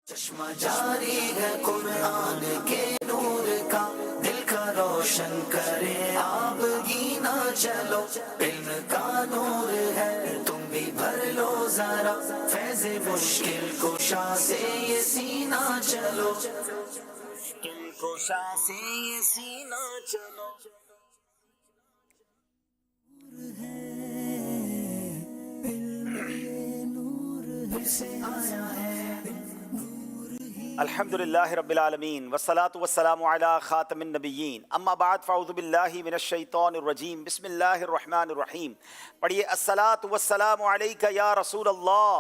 چشمہ جاری ہے قرآن کے نور کا، دل کا روشن کرے آپ گینا چلو، علم کا نور ہے تم بھی بھر لو ذرا، فیض مشکل کشا سے یہ سینہ چلو، مشکل کشا سے یہ سینہ چلو. الحمد للہ رب العالمین والصلاة والسلام علی خاتم النبیین، اما بعد فاعوذ باللہ من الشیطان الرجیم، بسم اللہ الرحمن الرحیم. پڑھیے الصلاة والسلام علیک یا رسول اللہ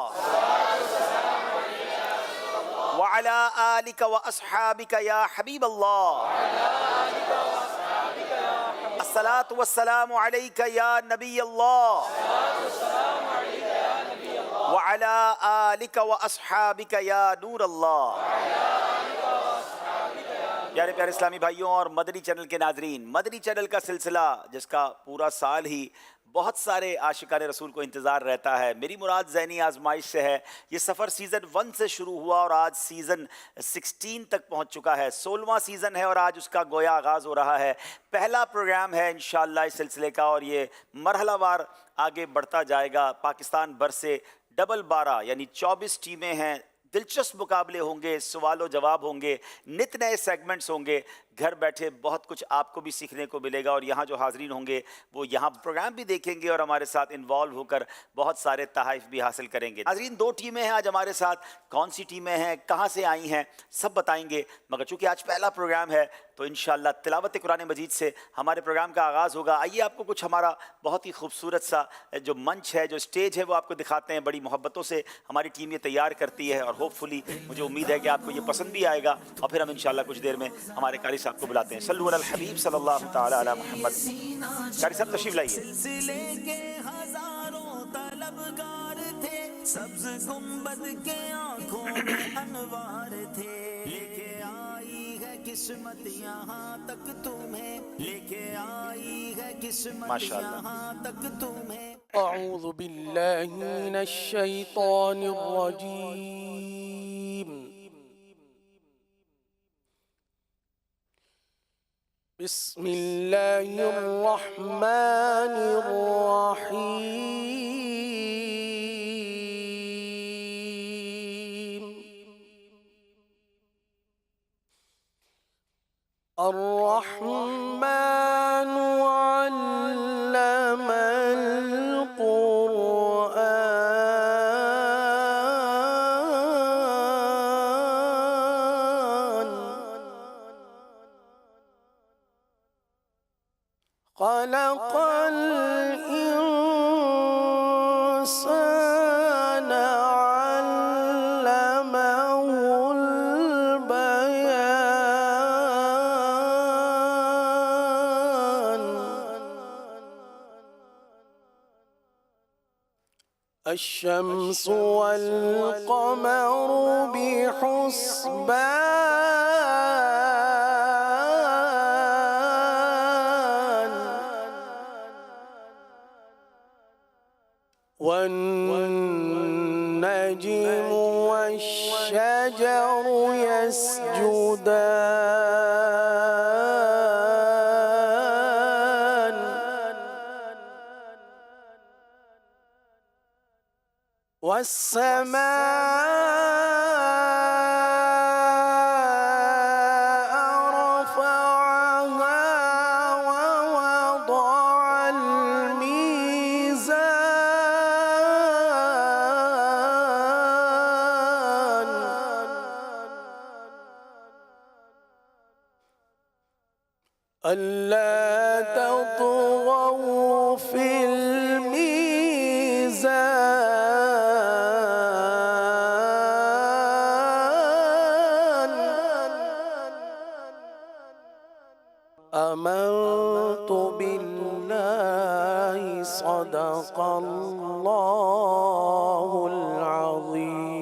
وعلی آلک واصحابک یا حبیب اللہ. الصلاة والسلام علیک یا نبی اللہ وعلی آلک واصحابک یا نور اللہ. پیارے پیارے اسلامی بھائیوں اور مدنی چینل کے ناظرین، مدنی چینل کا سلسلہ جس کا پورا سال ہی بہت سارے عاشقان رسول کو انتظار رہتا ہے، میری مراد ذہنی آزمائش سے ہے. یہ سفر سیزن 1 سے شروع ہوا اور آج سیزن 16 تک پہنچ چکا ہے. 16واں سیزن ہے اور آج اس کا گویا آغاز ہو رہا ہے. پہلا پروگرام ہے انشاءاللہ اس سلسلے کا اور یہ مرحلہ وار آگے بڑھتا جائے گا. پاکستان بھر سے ڈبل 12 یعنی 24 ٹیمیں ہیں. دلچسپ مقابلے ہوں گے، سوال و جواب ہوں گے، نت نئے سیگمنٹس ہوں گے. گھر بیٹھے بہت کچھ آپ کو بھی سیکھنے کو ملے گا اور یہاں جو حاضرین ہوں گے وہ یہاں پروگرام بھی دیکھیں گے اور ہمارے ساتھ انوالو ہو کر بہت سارے تحائف بھی حاصل کریں گے. حاضرین 2 ٹیمیں ہیں آج ہمارے ساتھ. کون سی ٹیمیں ہیں، کہاں سے آئی ہیں، سب بتائیں گے. مگر چونکہ آج پہلا پروگرام ہے تو انشاءاللہ تلاوت قرآن مجید سے ہمارے پروگرام کا آغاز ہوگا. آئیے آپ کو کچھ ہمارا بہت ہی خوبصورت سا جو منچ ہے، جو اسٹیج ہے وہ آپ کو دکھاتے ہیں. بڑی محبتوں سے ہماری ٹیم یہ تیار کرتی ہے اور ہوپ فلی مجھے امید ہے کہ آپ کو یہ پسند بھی آئے گا. اور پھر ہم انشاءاللہ کچھ دیر میں ہمارے قاری صاحب کو بلاتے ہیں. صلو علی الحبیب صلی اللہ تعالی علی محمد. قاری صاحب تشریف لائیے. سلسلے کے ہزاروں طلبگار تھے، سبز گنبد کے آنکھوں میں انوار تھے. لے کے آئی ہے قسمت یہاں تک تمہیں، لے کے آئی ہے قسمت ماشاءاللہ. یہاں تک تمہیں. أعوذ بالله من الشيطان الرجيم. بسم الله الرحمن الرحيم. الرحمن علم القرآن، خلق الإنسان علمه البيان. الشمس والقمر بحسبان، والنجم والشجر يسجدان، والسماء رفعها ووضع الميزان، ألا تطغوا في الميزان. آمنت بالله صدق الله العظيم.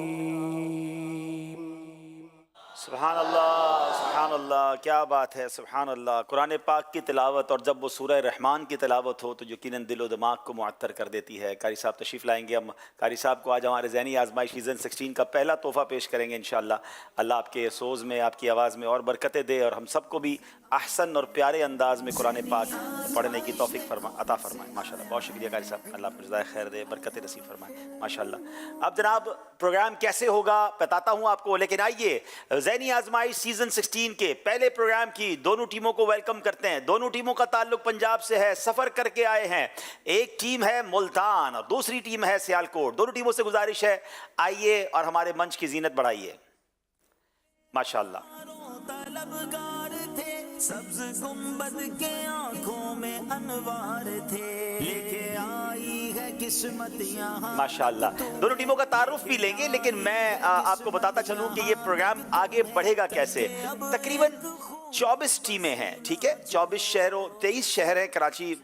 سبحان اللہ، سبحان अल्लाह, क्या बात है, सुभान अल्लाह। कुरान पाक की तिलावत और जब वो सूरह रहमान की तिलावत हो तो यकीनन दिल व दिमाग को मुअत्तर कर देती है। कारी साहब तशरीफ़ लाएंगे, हम कारी साहब को आज हमारे ज़हनी आजमाइश सीज़न 16 का पहला तोहफ़ा पेश करेंगे इंशाअल्लाह। अल्लाह आपके सोज़ में, आपकी आवाज़ में और बरकतें दे और हम सबको भी अहसन और प्यारे अंदाज में कुरान पाक पढ़ने की तौफीक अता फरमाए। माशाल्लाह, बहुत शुक्रिया कारी साहब, अल्लाह आपको जज़ाए खैर दे, बरकत नसीब फरमाए माशाल्लाह। अब जनाब प्रोग्राम कैसे होगा बताता हूँ आपको, लेकिन आइए ज़हनी आजमाइश सीज़न 16 के पहले प्रोग्राम की दोनों टीमों को वेलकम करते हैं। दोनों टीमों का ताल्लुक पंजाब से है, सफ़र करके आए हैं। एक टीम है मुल्तान और दूसरी टीम है सियालकोट। दोनों टीमों से गुजारिश है आइए और हमारे मंच की जीनत बढ़ाइए माशाल्लाह। तलबगार थे, सब्ज गुंबद के आंखों में अनवार थे, लेके आई है किस्मत यहाँ। माशाल्लाह, दोनों टीमों का तारुफ भी लेंगे, लेकिन मैं आपको बताता चलूं कि ये प्रोग्राम आगे बढ़ेगा कैसे। तकरीबन 24 टीमें हैं, ठीक है, 24 शहरों 23 शहर हैं, कराची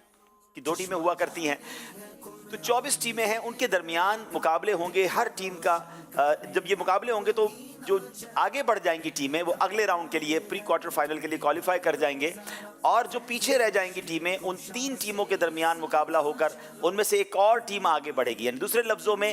की 2 टीमें हुआ करती हैं, तो 24 टीमें हैं, उनके दरमियान मुकाबले होंगे। हर टीम का जब ये मुकाबले होंगे तो जो आगे बढ़ जाएंगी टीमें वो अगले राउंड के लिए प्री क्वार्टर फाइनल के लिए क्वालिफाई कर जाएंगे, और जो पीछे रह जाएंगी टीमें उन 3 टीमों के दरमियान मुकाबला होकर उनमें से एक और टीम आगे बढ़ेगी। यानी दूसरे लफ्ज़ों में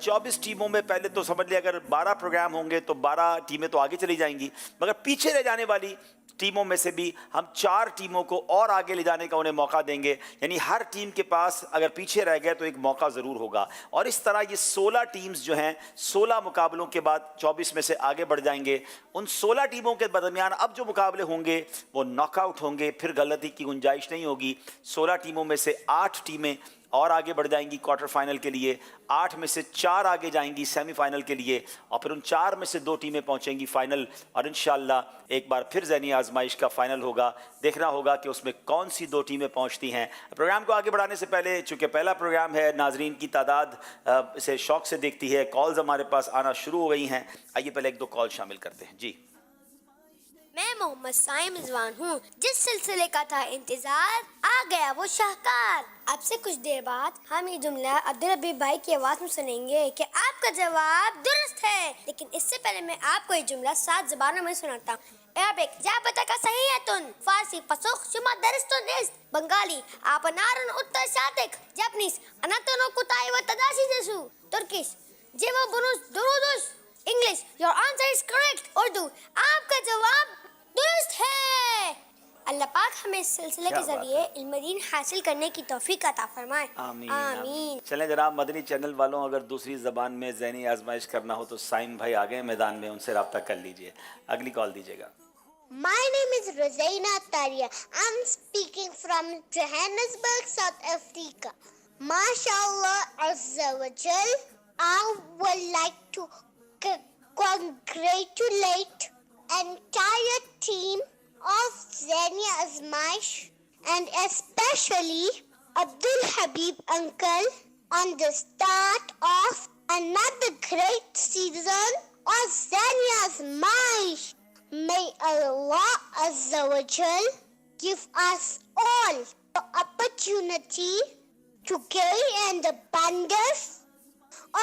24 टीमों में पहले तो समझ लिया अगर 12 प्रोग्राम होंगे तो 12 टीमें तो आगे चली जाएंगी, मगर पीछे रह जाने वाली टीमों में से भी हम 4 टीमों को और आगे ले जाने का उन्हें मौका देंगे। यानी हर टीम के पास अगर पीछे रह गए तो एक मौका ज़रूर होगा, और इस तरह ये 16 टीम्स जो हैं 16 मुकाबलों के बाद 24 में से आगे बढ़ जाएंगे। उन 16 टीमों के दरमियान अब जो मुकाबले होंगे वो नॉकआउट होंगे, फिर गलती की गुंजाइश नहीं होगी। 16 टीमों में से 8 टीमें और आगे बढ़ जाएंगी क्वार्टर फाइनल के लिए, 8 में से 4 आगे जाएंगी सेमीफाइनल के लिए, और फिर उन 4 में से 2 टीमें पहुंचेंगी फाइनल, और इंशाअल्लाह एक बार फिर ज़हनी आजमाइश का फाइनल होगा। देखना होगा कि उसमें कौन सी 2 टीमें पहुंचती हैं। प्रोग्राम को आगे बढ़ाने से पहले, चूँकि पहला प्रोग्राम है, नाजरीन की तादाद इसे शौक़ से देखती है, कॉल्स हमारे पास आना शुरू हो गई हैं। आइए पहले 1-2 कॉल शामिल करते हैं। जी, मैं मोहम्मद साइम रिजवान हूँ। जिस सिलसिले का था इंतजार, आ गया वो शाहकार। अब से कुछ देर बाद हम ये जुमला अब्दुल हबीब भाई की आवाज में सुनेंगे कि आपका जवाब दुरुस्त है, लेकिन इससे पहले मैं आपको ये जुमला 7 ज़बानों में सुनाता हूँ। अरबिक जा बता का सही है तुन, फारसी पसुख शुमा दरिस्तुन इस, बंगाली आप नारन उत्तर शातिक, जापानीज अनातनो कुताई व तदाशी जसु, तुर्किश जेवो बुनुस दुरुदुस, English your answer is correct, Urdu आपका जवाब दुरुस्त है। अल्लाह पाक हमें इस सिलसिले के जरिए इल्म दीन हासिल करने की तौफीक अता फरमाए। आमीन आमीन। चलें जनाब, मदनी चैनल वालों अगर दूसरी ज़बान में ज़हनी आजमाइश करना हो तो साइम भाई आ गए मैदान में, उनसे रब्ता कर लीजिए। अगली कॉल दीजिएगा। My name is Rozaina Taria. I'm speaking from Johannesburg, South Africa. MashaAllah Azza wa Jal. I would like to congratulate entire team of Zania Azmaish and especially Abdul Habib uncle on the start of another great season of Zania Azmaish. May Allah Azza wa Jal give us all the opportunity to gain an abundance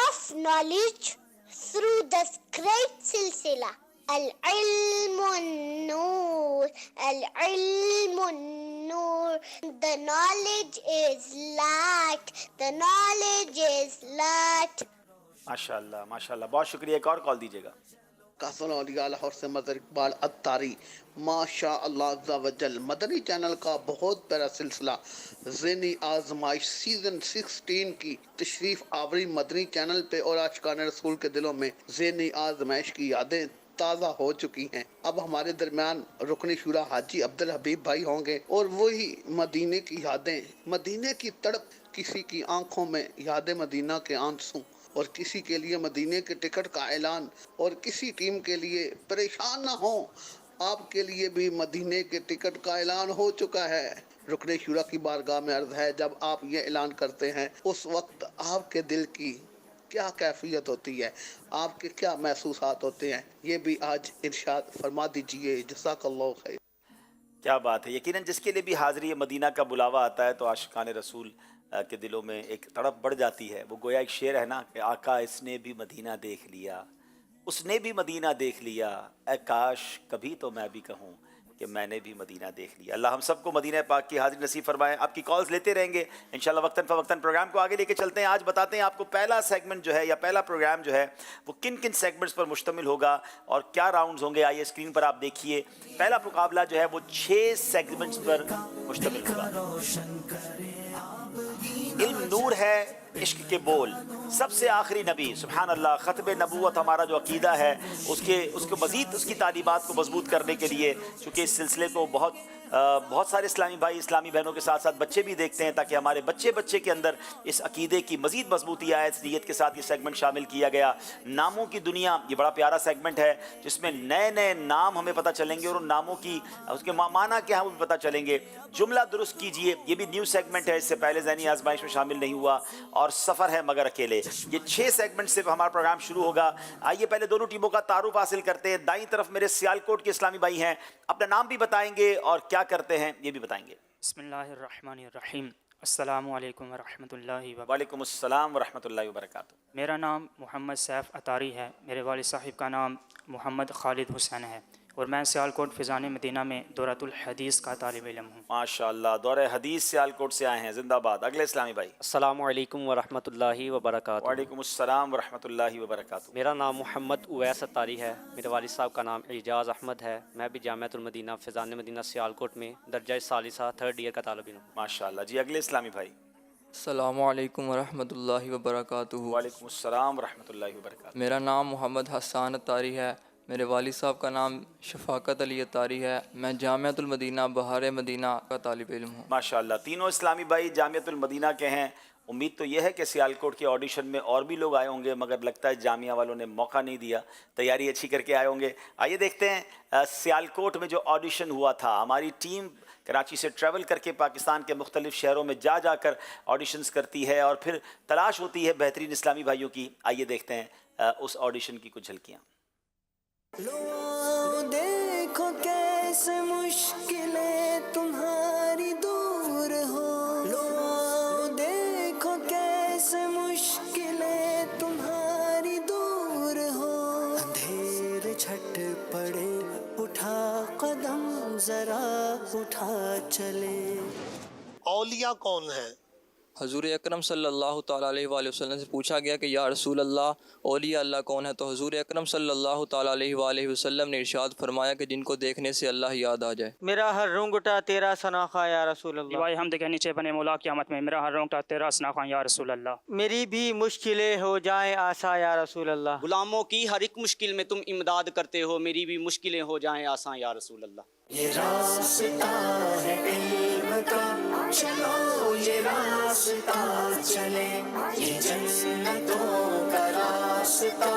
of knowledge through this great silsila. Al-ilmun noor, al-ilmun noor. The knowledge is light, the knowledge is light. माशाल्लाह माशाल्लाह, बहुत शुक्रिया। एक और call दीजिएगा। लाहौर से mother Iqbal Attari. माशा अल्लाह अज़्ज़ा वजल, Madani channel का बहुत प्यारा सिलसिला ज़हनी आजमाइश सीज़न 16 की तशरीफ़ आवरी मदनी चैनल पे, और आशिकान रसूल के दिलों में ज़हनी आजमाइश की यादें ताज़ा हो चुकी हैं। अब हमारे दरमियान रुकनी शुरा हाजी अब्दुल हबीब भाई होंगे, और वही मदीने की यादें, मदीने की तड़प, किसी की आंखों में याद मदीना के आंसू, और किसी के लिए मदीने के टिकट का ऐलान, और किसी टीम के लिए परेशान ना हो, आपके लिए भी मदीने के टिकट का ऐलान हो चुका है। रुकने शुरा की बारगाह में अर्ज है, जब आप ये ऐलान करते हैं उस वक्त आपके दिल की क्या कैफियत होती है, आपके क्या महसूसात होते हैं, ये भी आज इरशाद फरमा दीजिए। जज़ाकल्लाहु खैर। क्या बात है। यकीनन जिसके लिए भी हाज़िरी मदीना का बुलावा आता है तो आशिकान रसूल के दिलों में एक तड़प बढ़ जाती है। वो गोया एक शेर है ना कि आका इसने भी मदीना देख लिया, اس نے بھی مدینہ دیکھ لیا، اے کاش کبھی تو میں بھی کہوں کہ میں نے بھی مدینہ دیکھ لیا۔ اللہ ہم سب کو مدینہ پاک کی حاضری نصیب فرمائے۔ آپ کی کالز لیتے رہیں گے انشاءاللہ، وقتاً فوقتاً پروگرام کو آگے لے کے چلتے ہیں۔ آج بتاتے ہیں آپ کو پہلا سیگمنٹ جو ہے یا پہلا پروگرام جو ہے وہ کن کن سیگمنٹس پر مشتمل ہوگا اور کیا راؤنڈز ہوں گے۔ آئیے اسکرین پر آپ دیکھیے، پہلا مقابلہ جو ہے وہ 6 سیگمنٹس پر مشتمل ہوگا۔ علم نور ہے، عشق کے بول، سب سے آخری نبی، سبحان اللہ، ختم نبوت ہمارا جو عقیدہ ہے اس کو مزید اس کی تعلیمات کو مضبوط کرنے کے لیے، چونکہ اس سلسلے کو بہت سارے اسلامی بھائی اسلامی بہنوں کے ساتھ ساتھ بچے بھی دیکھتے ہیں، تاکہ ہمارے بچے کے اندر اس عقیدے کی مزید مضبوطی آئے، اس نیت کے ساتھ یہ سیگمنٹ شامل کیا گیا۔ ناموں کی دنیا، یہ بڑا پیارا سیگمنٹ ہے جس میں نئے نئے نام ہمیں پتہ چلیں گے اور ان ناموں کی اس کے معنی کیا ہے وہ بھی پتہ چلیں گے۔ جملہ درست کیجئے، یہ بھی نیو سیگمنٹ ہے، اس سے پہلے ذہنی آزمائش میں شامل نہیں ہوا، اور سفر ہے مگر اکیلے۔ یہ 6 سیگمنٹ سے ہمارا پروگرام شروع ہوگا۔ آئیے پہلے دونوں ٹیموں کا تعارف حاصل کرتے ہیں۔ دائیں طرف میرے سیالکوٹ کے اسلامی بھائی ہیں، اپنا نام بھی بتائیں گے اور کیا کرتے ہیں یہ بھی بتائیں گے۔ بسم اللہ الرحمن الرحیم، السلام علیکم ورحمۃ اللہ وبرکاتہ۔ وعلیکم السلام ورحمۃ اللہ وبرکاتہ۔ میرا نام محمد سیف اطاری ہے، میرے والد صاحب کا نام محمد خالد حسین ہے، اور میں سیالکوٹ فیضان مدینہ میں دورۃ الحدیث کا طالب علم ہوں۔ ماشاءاللہ، دورہ حدیث سیالکوٹ سے آئے ہیں، زندہ باد۔ اگلے اسلامی بھائی۔ السلام علیکم ورحمۃ اللہ وبرکاتہ۔ وعلیکم السلام ورحمۃ اللہ وبرکاتہ۔ میرا نام محمد اویس اطاری ہے، میرے والد صاحب کا نام اعجاز احمد ہے، میں بھی جامعۃ المدینہ فیضان مدینہ سیالکوٹ میں درجہ ثالثہ 3rd ایئر کا طالب علم ہوں۔ ماشاءاللہ جی، اگلے اسلامی بھائی۔ السلام علیکم ورحمۃ اللہ وبرکاتہ۔ وعلیکم السلام ورحمۃ اللہ وبرکاتہ۔ میرا نام محمد حسان اطاری ہے، میرے والد صاحب کا نام شفاقت علی اطاری ہے، میں جامعۃ المدینہ بہار مدینہ کا طالب علم ہوں۔ ماشاءاللہ، تینوں اسلامی بھائی جامعۃ المدینہ کے ہیں۔ امید تو یہ ہے کہ سیالکوٹ کے آڈیشن میں اور بھی لوگ آئے ہوں گے، مگر لگتا ہے جامعہ والوں نے موقع نہیں دیا، تیاری اچھی کر کے آئے ہوں گے۔ آئیے دیکھتے ہیں سیالکوٹ میں جو آڈیشن ہوا تھا، ہماری ٹیم کراچی سے ٹریول کر کے پاکستان کے مختلف شہروں میں جا کر آڈیشنز کرتی ہے اور پھر تلاش ہوتی ہے بہترین اسلامی بھائیوں کی۔ آئیے دیکھتے ہیں اس آڈیشن کی کچھ جھلکیاں۔ لو دیکھو کیسے مشکلیں تمہاری دور ہو، لو دیکھو کیسے مشکلیں تمہاری دور ہو، اندھیر چھٹ پڑے اٹھا قدم ذرا اٹھا چلے۔ اولیاء کون ہیں؟ حضور اکرم صلی اللہ تعالیٰ علیہ وآلہ وسلم سے پوچھا گیا کہ یا رسول اللہ، اولیاء اللہ کون ہے؟ تو حضور اکرم صلی اللہ تعالیٰ علیہ وآلہ وسلم نے ارشاد فرمایا کہ جن کو دیکھنے سے اللہ یاد آ جائے۔ میرا ہر رونگٹا تیرا سناخا یا رسول اللہ، لیوائے حمد کے نیچے بنے مولا قیامت میں، میرا ہر رونگٹا تیرا سناخواں یا رسول اللہ۔ میری بھی مشکلیں ہو جائیں آسا یا رسول اللہ، غلاموں کی ہر ایک مشکل میں تم امداد کرتے ہو، میری بھی مشکلیں ہو جائیں آسان یا رسول اللہ۔ یہ راستہ ہے علم کا، چلو یہ راستہ چلے، یہ جنتوں کا راستہ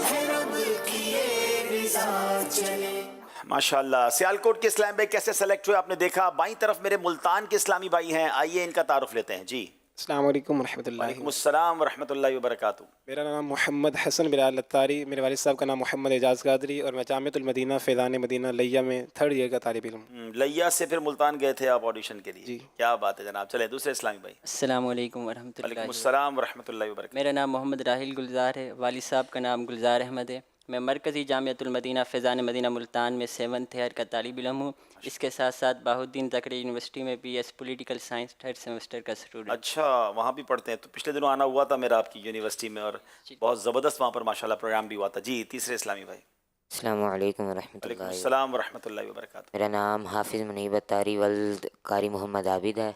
ہے، رب کی یہ رضا چلے۔ ماشاءاللہ، سیالکوٹ کے اسلام بھائی کیسے سلیکٹ ہوئے آپ نے دیکھا۔ بائیں طرف میرے ملتان کے اسلامی بھائی ہیں، آئیے ان کا تعارف لیتے ہیں۔ جی، السلام علیکم ورحمۃ اللہ۔ وعلیکم السلام ورحمۃ اللہ وبرکاتہ۔ میرا نام محمد حسن بلال اطاری، میرے والد صاحب کا نام محمد اعجاز قادری، اور میں جامعۃ المدینہ فیضان مدینہ لیا میں 3rd ایئر کا طالب علم ہوں۔ لیا سے پھر ملتان گئے تھے آپ آڈیشن کے لیے؟ جی، کیا بات ہے جناب۔ چلیں دوسرے اسلامی بھائی۔ السلام علیکم ورحمۃ اللہ۔ وعلیکم السلام ورحمۃ اللہ وبرکاتہ۔ میرا نام محمد راحل گلزار ہے، والد صاحب کا نام گلزار احمد ہے، میں مرکزی جامعۃ المدینہ فیضان مدینہ ملتان میں 7th ایئر کا طالب علم ہوں۔ اس کے ساتھ ساتھ بہاؤالدین زکریا یونیورسٹی میں B S political science 3rd semester کا اسٹوڈنٹ۔ اچھا، وہاں بھی پڑھتے ہیں؟ تو پچھلے دنوں آنا ہوا تھا میرا آپ کی یونیورسٹی میں، اور بہت زبردست وہاں پر ماشاءاللہ پروگرام بھی ہوا تھا۔ جی، تیسرے اسلامی بھائی۔ السلام علیکم ورحمۃ وعلیکم اللہ۔ السلام ورحمۃ اللہ وبرکاتہ۔ میرا نام حافظ منیب اطاری ولد قاری محمد عابد ہے،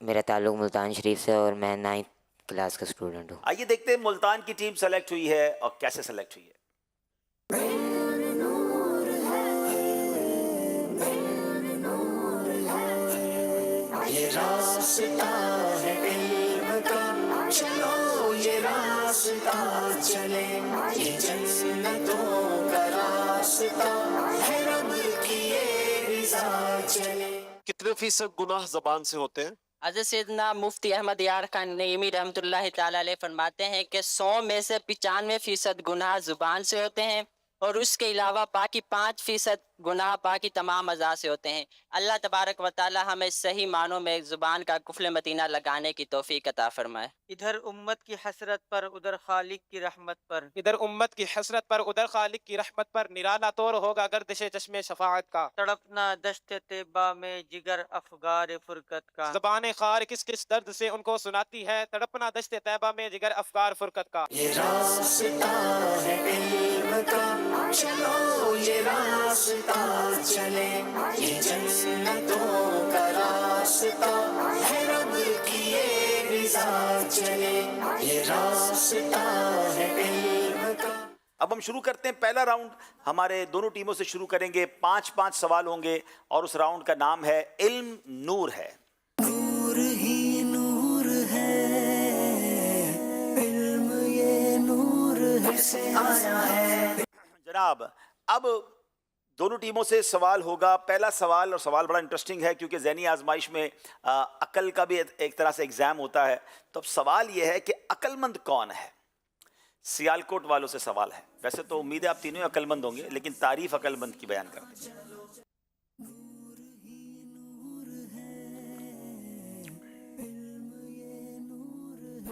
میرا تعلق ملتان شریف سے اور میں 9th کلاس کا اسٹوڈنٹ ہوں۔ آئیے دیکھتے ہیں ملتان کی ٹیم سلیکٹ ہوئی ہے اور کیسے سلیکٹ ہوئی ہے۔ یہ راستہ ہے علم کا، چلو یہ راستہ چلے، یہ جنتوں کا راستہ ہے، رب کی یہ رضا چلے۔ کتنے فیصد گناہ زبان سے ہوتے ہیں؟ حضرت سیدنا مفتی احمد یار خان نعیمی رحمۃ اللہ تعالیٰ علیہ فرماتے ہیں کہ 100 میں سے 95% گناہ زبان سے ہوتے ہیں، اور اس کے علاوہ باقی 5% گناہ باقی تمام اعضاء سے ہوتے ہیں۔ اللہ تبارک و تعالی ہمیں صحیح معنوں میں زبان کا قفل متینہ لگانے کی توفیق عطا فرمائے۔ इधर उम्मत की हसरत पर उधर खालिक की रहमत पर, इधर उम्मत की हसरत पर उधर खालिक की रहमत पर, निराला तौर होगा गर्दिश चश्मे शफाअत का। तड़पना दश्त तैबा में जिगर अफगार फुरकत का। ज़बान खार किस किस दर्द से उनको सुनाती है, तड़पना दश्त तैबा में जिगर अफगार फुरकत का। ये रास्ता है इल्म का, चलो ये रास्ता चले, ये जन्नतों का रास्ता है, रब की ये रिज़ा चले, ये रास्ता है इल्म का। अब हम शुरू करते हैं पहला राउंड। हमारे दोनों टीमों से शुरू करेंगे। 5-5 सवाल होंगे और उस राउंड का नाम है इल्म नूर है। नूर ही नूर है, इल्म ये नूर है से आया है। जनाब, अब दोनों टीमों से सवाल होगा। पहला सवाल, और सवाल बड़ा इंटरेस्टिंग है क्योंकि ज़हनी आजमाइश में अकल का भी एक तरह से एग्ज़ाम होता है। तो अब सवाल यह है कि अक्लमंद कौन है? सियालकोट वालों से सवाल है। वैसे तो उम्मीद है आप तीनों अक्लमंद होंगे, लेकिन तारीफ अक्लमंद की बयान करते हैं।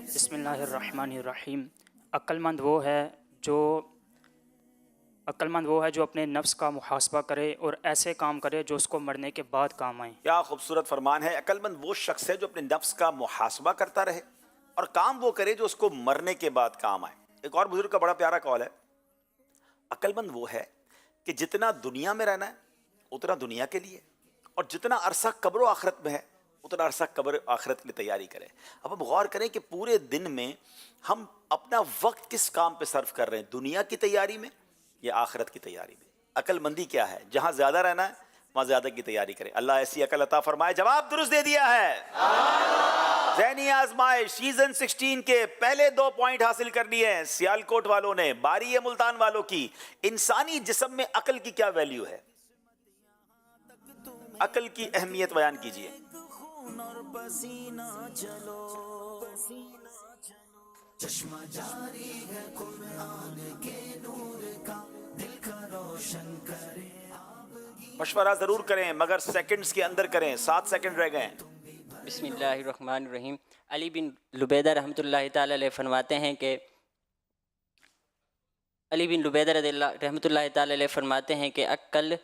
बिस्मिल्लाहिर्रहमानिर्रहीम। अक्लमंद वो है जो अपने नफ्स का मुहासबा करे और ऐसे काम करे जो उसको मरने के बाद काम आए। क्या खूबसूरत फरमान है। अक्लमंद वो शख्स है जो अपने नफ्स का मुहासबा करता रहे और काम वो करे जो उसको मरने के बाद काम आए। एक और बुजुर्ग का बड़ा प्यारा कौल है, अक्लमंद वो है कि जितना दुनिया में रहना है उतना दुनिया के लिए, और जितना अरसा कब्र आखिरत में है उतना अरसा कब्र आखिरत के लिए तैयारी करें। अब हम गौर करें कि पूरे दिन में हम अपना वक्त किस काम पे सर्व कर रहे हैं, दुनिया की तैयारी में या आखिरत की तैयारी में। अक्लमंदी क्या है? जहाँ ज़्यादा रहना है वहाँ ज़्यादा की तैयारी करें। अल्लाह ऐसी अकल अता फरमाए। जवाब दुरुस्त दे दिया है। ज़हनी आजमाइश सीजन 16 के पहले 2 पॉइंट हासिल कर लिए हैं सियालकोट वालों ने। बारी है मुल्तान वालों की। इंसानी जिस्म में अकल की क्या वैल्यू है? अकल की अहमियत बयान कीजिए। चश्मा जारी है कुरान के नूर का, दिल का रोशन करे। मशवरा ज़रूर करें मगर सेकंड्स के अंदर करें। 7 सेकंड रह गए। बिस्मिल्लाहिर्रहमानिर्रहीम। अली बिन लुबैदा रहमतुल्लाहि ताला अलैह फरमाते हैं कि अली बिन लुबैदा रहमतुल्लाहि ताला अलैह फरमाते हैं कि अक्ल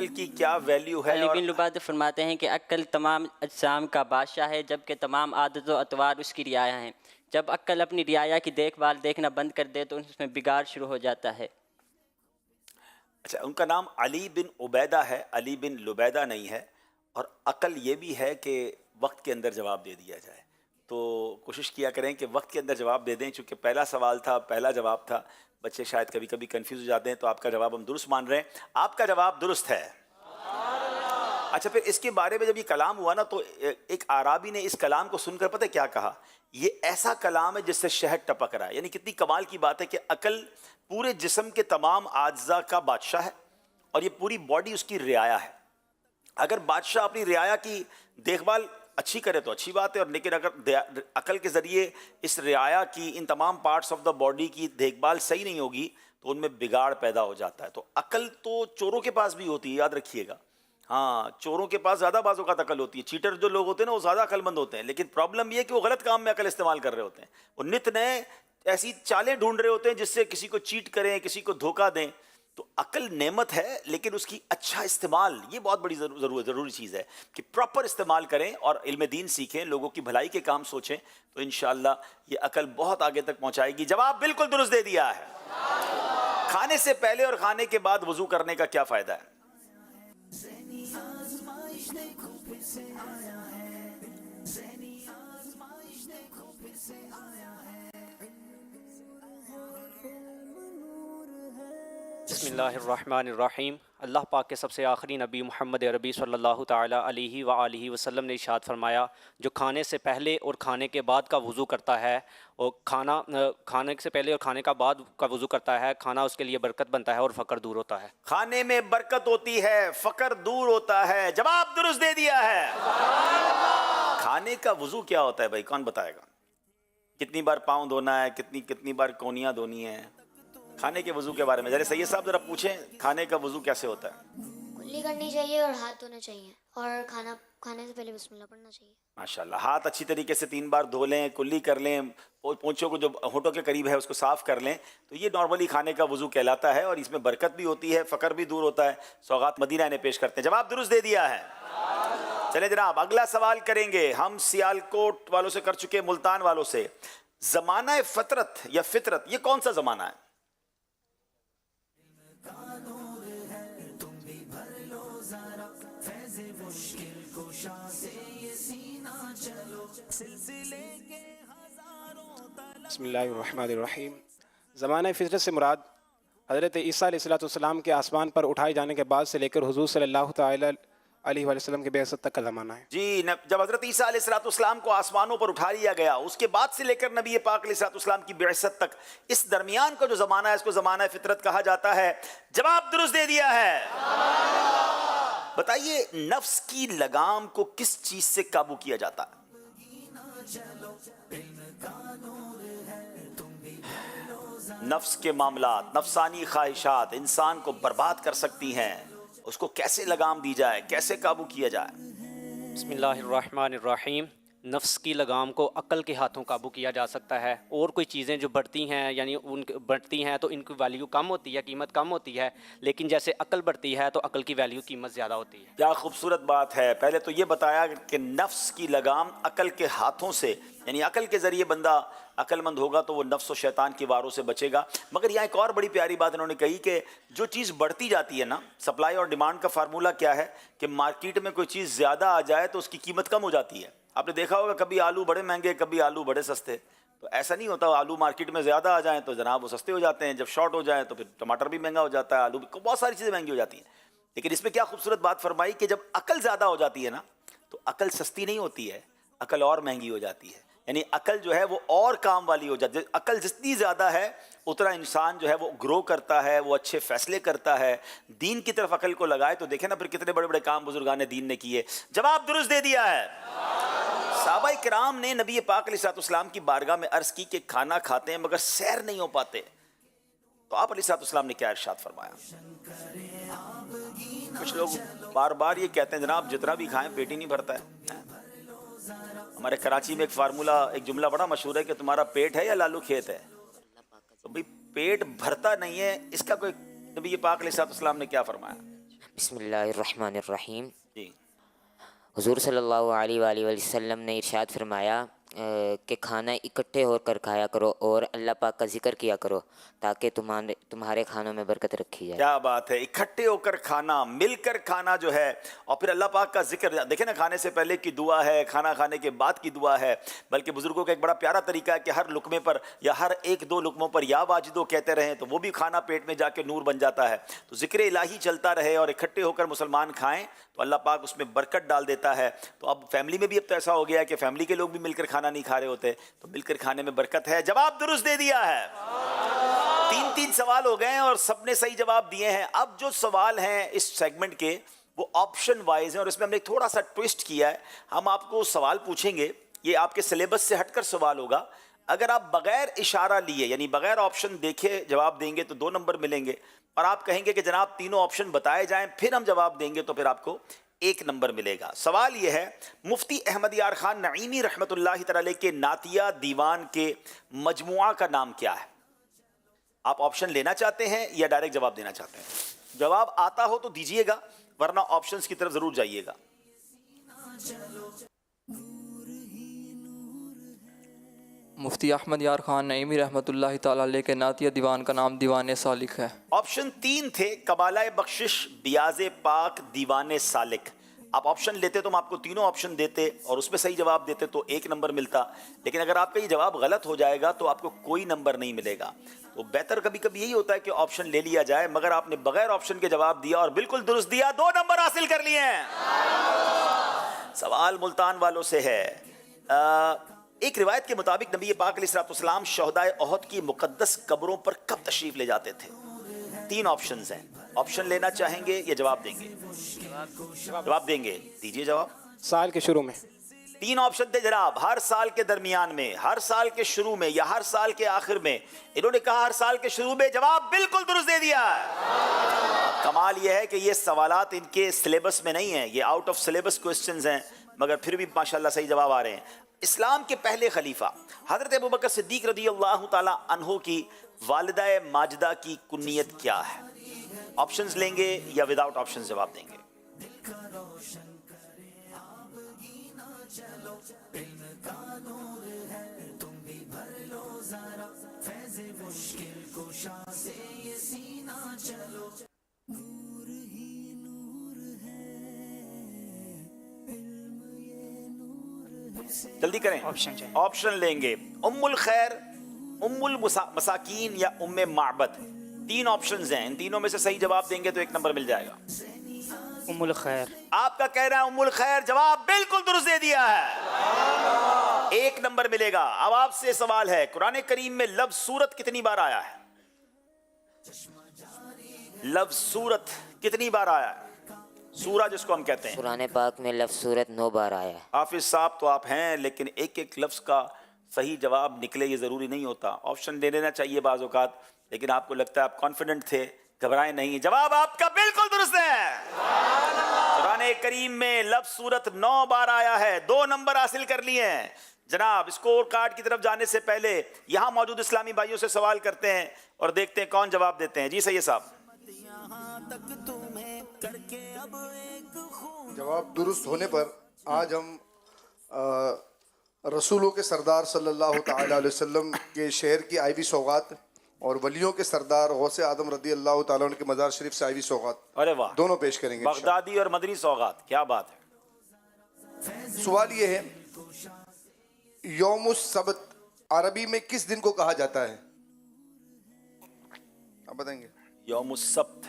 की क्या वैल्यू है? अली बिन लुबैदा फरमाते हैं कि अक्ल तमाम अज्साम का बादशाह है, जबकि तमाम आदत व अतवार उसकी रियाया हैं। जब अक्ल अपनी रियाया की देखभाल देखना बंद कर दे तो उसमें बिगाड़ शुरू हो जाता है। अच्छा, उनका नाम अली बिन उबैदा है, अली बिन लुबैदा नहीं है। और अकल ये भी है कि वक्त के अंदर जवाब दे दिया जाए। तो कोशिश किया करें कि वक्त के अंदर जवाब दे दें, चूँकि पहला सवाल था, पहला जवाब था। बच्चे शायद कभी कभी कंफ्यूज हो जाते हैं, तो आपका जवाब हम दुरुस्त मान रहे हैं। आपका जवाब दुरुस्त है। अच्छा, फिर इसके बारे में जब ये कलाम हुआ ना, तो एक आराबी ने इस कलाम को सुनकर पता है क्या कहा? ये ऐसा कलाम है जिससे शहद टपक रहा है। यानी कितनी कमाल की बात है कि अकल पूरे जिस्म के तमाम आज्जा का बादशाह है और ये पूरी बॉडी उसकी रियाया है। अगर बादशाह अपनी रियाया की देखभाल अच्छी करे तो अच्छी बात है, और लेकिन अगर अकल के ज़रिए इस रियाया की, इन तमाम पार्ट्स ऑफ द बॉडी की देखभाल सही नहीं होगी तो उनमें बिगाड़ पैदा हो जाता है। तो अकल तो चोरों के पास भी होती है, याद रखिएगा। हाँ, चोरों के पास ज़्यादा बाज़ों का अकल होती है। चीटर जो लोग होते हैं ना, वो ज़्यादा अकलमंद होते हैं, लेकिन प्रॉब्लम ये है कि वो गलत काम में अकल इस्तेमाल कर रहे होते हैं। वो नित नए ऐसी चालें ढूंढ रहे होते हैं जिससे किसी को चीट करें, किसी को धोखा दें। तो अकल नेमत है, लेकिन उसकी अच्छा इस्तेमाल ये बहुत बड़ी ज़रूरी चीज़ है कि प्रॉपर इस्तेमाल करें और इल्म दीन सीखें, लोगों की भलाई के काम सोचें, तो इंशाअल्लाह ये अकल बहुत आगे तक पहुँचाएगी। जवाब बिल्कुल दुरुस्त दे दिया है। खाने से पहले और खाने के बाद वज़ू करने का क्या फ़ायदा है? बिस्मिल्लाहिर्रहमानिर्रहीम। अल्लाह पाक के सबसे आखिरी नबी मोहम्मद अरबी सल्लल्लाहु ताला अलैहि व आलिहि वसल्लम ने इरशाद फरमाया, जो खाने से पहले और खाने के बाद का वज़ू करता है, और खाने से पहले और खाने का बाद का वज़ू करता है, खाना उसके लिए बरकत बनता है और फ़क्र दूर होता है। खाने में बरकत होती है, फ़क्र दूर होता है। जवाब दुरुस्त दे दिया है। खाने का वज़ू क्या होता है भाई, कौन बताएगा? कितनी बार पाँव धोना है, कितनी बार कोनियाँ धोनी है? खाने के वज़ू के बारे में ज़रा सैयद साहब ज़रा पूछें, खाने का वज़ू कैसे होता है? کلی کرنی چاہیے اور ہاتھ دھونا چاہیے اور کھانا کھانے سے پہلے بسم اللہ پڑھنا چاہیے. ماشاءاللہ. ہاتھ اچھی طریقے سے 3 بار دھو لیں, کلی کر لیں, پونچھوں کو جو ہونٹوں کے قریب ہے اس کو صاف کر لیں, تو یہ نارملی کھانے کا وضو کہلاتا ہے اور اس میں برکت بھی ہوتی ہے, فقر بھی دور ہوتا ہے. سوغات مدینہ نے پیش کرتے ہیں. جواب درست دے دیا ہے. چلیں جناب اگلا سوال کریں گے ہم سیالکوٹ والوں سے کر چکے, ملتان والوں سے. زمانہ فطرت یا فطرت یہ کون سا زمانہ ہے؟ بسم اللہ الرحمن الرحیم. زمانہ فطرت سے مراد حضرت عیسیٰ علیہ السلام کے آسمان پر اٹھائے جانے کے بعد سے لے کر حضور صلی اللہ تعالی علیہ وسلم کے بعثت تک کا زمانہ ہے. جی, جب حضرت عیسیٰ علیہ السلام کو آسمانوں پر اٹھا لیا گیا, اس کے بعد سے لے کر نبی پاک علیہ السلام کی بعثت تک, اس درمیان کا جو زمانہ ہے اس کو زمانہ فطرت کہا جاتا ہے. جواب درست دے دیا ہے. بتائیے نفس کی لگام کو کس چیز سے قابو کیا جاتا ہے؟ نفس کے معاملات, نفسانی خواہشات انسان کو برباد کر سکتی ہیں, اس کو کیسے لگام دی جائے, کیسے قابو کیا جائے؟ بسم اللہ الرحمن الرحیم. نفس کی لگام کو عقل کے ہاتھوں قابو کیا جا سکتا ہے. اور کوئی چیزیں جو بڑھتی ہیں یعنی ان بڑھتی ہیں تو ان کی ویلیو کم ہوتی ہے, قیمت کم ہوتی ہے, لیکن جیسے عقل بڑھتی ہے تو عقل کی ویلیو قیمت زیادہ ہوتی ہے. کیا خوبصورت بات ہے. پہلے تو یہ بتایا کہ نفس کی لگام عقل کے ہاتھوں سے, یعنی عقل کے ذریعے بندہ عقل مند ہوگا تو وہ نفس و شیطان کی واروں سے بچے گا. مگر یہاں ایک اور بڑی پیاری بات انہوں نے کہی کہ جو چیز بڑھتی جاتی ہے نا, سپلائی اور ڈیمانڈ کا فارمولہ کیا ہے کہ مارکیٹ میں کوئی چیز زیادہ آ جائے تو اس کی قیمت کم ہو جاتی ہے. آپ نے دیکھا ہوگا کبھی آلو بڑے مہنگے, کبھی آلو بڑے سستے. تو ایسا نہیں ہوتا, آلو مارکیٹ میں زیادہ آ جائیں تو جناب وہ سستے ہو جاتے ہیں, جب شارٹ ہو جائیں تو پھر ٹماٹر بھی مہنگا ہو جاتا ہے, آلو بھی, بہت ساری چیزیں مہنگی ہو جاتی ہیں. لیکن اس میں کیا خوبصورت بات فرمائی کہ جب عقل زیادہ ہو جاتی ہے نا تو عقل سستی نہیں ہوتی ہے, عقل اور مہنگی ہو جاتی ہے. یعنی عقل جو ہے وہ اور کام والی ہو جاتی ہے. عقل جتنی زیادہ ہے اتنا انسان جو ہے وہ گرو کرتا ہے, وہ اچھے فیصلے کرتا ہے. دین کی طرف عقل کو لگائے تو دیکھیں نا پھر کتنے بڑے بڑے کام بزرگان دین نے کیے. جواب درست دے دیا ہے. صحابہ کرام نے نبی پاک علیہ السلام کی بارگاہ میں عرض کی کہ کھانا کھاتے ہیں مگر سیر نہیں ہو پاتے, تو آپ علیہ السلام نے کیا ارشاد فرمایا؟ کچھ لوگ بار بار یہ کہتے ہیں جناب جتنا بھی کھائیں پیٹ ہی نہیں بھرتا ہے. ہمارے کراچی میں ایک فارمولہ, ایک جملہ بڑا مشہور ہے کہ تمہارا پیٹ ہے یا لالو کھیت ہے. تو بھئی پیٹ بھرتا نہیں ہے, اس کا کوئی نبی پاک علیہ السلام نے کیا فرمایا؟ بسم اللہ الرحمن الرحیم. جی, حضور صلی اللہ علیہ وآلہ وسلم نے ارشاد فرمایا کہ کھانا اکٹھے ہو کر کھایا کرو اور اللہ پاک کا ذکر کیا کرو تاکہ تمہارے کھانوں میں برکت رکھی جائے. کیا بات ہے. اکٹھے ہو کر کھانا, مل کر کھانا جو ہے, اور پھر اللہ پاک کا ذکر. دیکھیں نا کھانے سے پہلے کی دعا ہے, کھانا کھانے کے بعد کی دعا ہے. بلکہ بزرگوں کا ایک بڑا پیارا طریقہ ہے کہ ہر لقمے پر یا ہر 1-2 لقموں پر یا واجدو کہتے رہیں تو وہ بھی کھانا پیٹ میں جا کے نور بن جاتا ہے. تو ذکر الہی چلتا رہے اور اکٹھے ہو کر مسلمان کھائیں تو اللہ پاک اس میں برکت ڈال دیتا ہے. تو اب فیملی میں بھی اب تو ایسا ہو گیا ہے کہ فیملی کے لوگ بھی مل کر کھانا نہیں کھا رہے ہوتے, تو مل کر کھانے میں برکت ہے. جواب درست دے دیا ہے. 3 سوال ہو گئے ہیں اور سب نے صحیح جواب دیے ہیں. اب جو سوال ہیں اس سیگمنٹ کے وہ آپشن وائز ہیں اور اس میں ہم نے تھوڑا سا ٹویسٹ کیا ہے. ہم آپ کو سوال پوچھیں گے, یہ آپ کے سلیبس سے ہٹ کر سوال ہوگا. اگر آپ بغیر اشارہ لیے یعنی بغیر آپشن دیکھے جواب دیں گے تو 2 نمبر ملیں گے, اور آپ کہیں گے کہ جناب تینوں آپشن بتائے جائیں پھر ہم جواب دیں گے تو پھر آپ کو 1 نمبر ملے گا. سوال یہ ہے, مفتی احمد یار خان نعیمی رحمۃ اللہ تعالی کے نعتیہ دیوان کے مجموعہ کا نام کیا ہے؟ آپ آپشن لینا چاہتے ہیں یا ڈائریکٹ جواب دینا چاہتے ہیں؟ جواب آتا ہو تو دیجئے گا, ورنہ آپشنز کی طرف ضرور جائیے گا. مفتی احمد یار خان نعیمی رحمۃ اللہ تعالی علیہ کے نعتیہ دیوان کا نام دیوان سالک ہے. آپشن 3 تھے, قبالہ بخشش, بیاض پاک, دیوان سالک. آپ آپشن لیتے تو ہم آپ کو تینوں آپشن دیتے اور اس میں صحیح جواب دیتے تو 1 نمبر ملتا. لیکن اگر آپ کا یہ جواب غلط ہو جائے گا تو آپ کو کوئی نمبر نہیں ملے گا. تو بہتر کبھی کبھی یہی ہوتا ہے کہ آپشن لے لیا جائے, مگر آپ نے بغیر آپشن کے جواب دیا اور بالکل درست دیا, 2 نمبر حاصل کر لیے ہیں. سوال ملتان والوں سے ہے. ایک روایت کے مطابق نبی پاک علیہ السلام شہدائے احد کی مقدس قبروں پر کب تشریف لے جاتے تھے؟ 3 آپشنز ہیں, آپشن لینا چاہیں گے یا جواب دیں گے؟ جواب دیں گے, دیجئے جواب. سال کے شروع میں. 3 آپشن تھے جناب, ہر سال کے درمیان میں, ہر سال کے شروع میں یا ہر سال کے آخر میں. انہوں نے کہا ہر سال کے شروع میں. جواب بالکل درست دے دیا ہے. کمال یہ ہے کہ یہ سوالات ان کے سلیبس میں نہیں ہیں, یہ آؤٹ آف سلیبس کوسچنز ہیں, مگر پھر بھی ماشاءاللہ صحیح جواب آ رہے ہیں. اسلام کے پہلے خلیفہ حضرت ابوبکر صدیق رضی اللہ تعالی عنہ کی والدہ ماجدہ کی کنیت کیا ہے؟ آپشنز لیں گے یا وداؤٹ آپشنز جواب دیں گے؟ جلدی کریں, آپشن لیں گے. ام الخیر, ام المساکین یا ام معبد. 3 آپشنز ہیں, ان تینوں میں سے صحیح جواب دیں گے تو 1 نمبر مل جائے گا. ام الخیر. آپ کا کہنا ہے ام الخیر, جواب بالکل درست دے دیا ہے, 1 نمبر ملے گا. اب آپ سے سوال ہے, قرآن کریم میں لفظ سورت کتنی بار آیا ہے؟ لفظ سورت کتنی بار آیا ہے؟ سورہ جس کو ہم کہتے ہیں. قرآن پاک میں لفظ سورت 9 بار آیا ہے. حافظ صاحب تو آپ ہیں, لیکن ایک ایک لفظ کا صحیح جواب نکلے یہ ضروری نہیں ہوتا. آپشن دے دینا چاہیے بعض اوقات, لیکن آپ کو لگتا ہے آپ کانفیڈنٹ تھے, گھبرائیں نہیں, جواب آپ کا بالکل درست ہے. قرآن کریم میں لفظ سورت 9 بار آیا ہے. 2 نمبر حاصل کر لیے ہیں. جناب اسکور کارڈ کی طرف جانے سے پہلے یہاں موجود اسلامی بھائیوں سے سوال کرتے ہیں اور دیکھتے ہیں کون جواب دیتے ہیں. جی سید صاحب. جواب درست ہونے پر آج ہم رسولوں کے سردار صلی اللہ تعالیٰ علیہ وسلم کے شہر کی آئیوی سوغات اور ولیوں کے سردار غوث اعظم رضی اللہ تعالیٰ عنہ کے مزار شریف سے آئیوی سوغات, ارے واہ, دونوں پیش کریں گے. بغدادی اور مدنی سوغات, کیا بات ہے. سوال یہ ہے, یوم السبت عربی میں کس دن کو کہا جاتا ہے؟ آپ بتائیں گے. یوم السبت,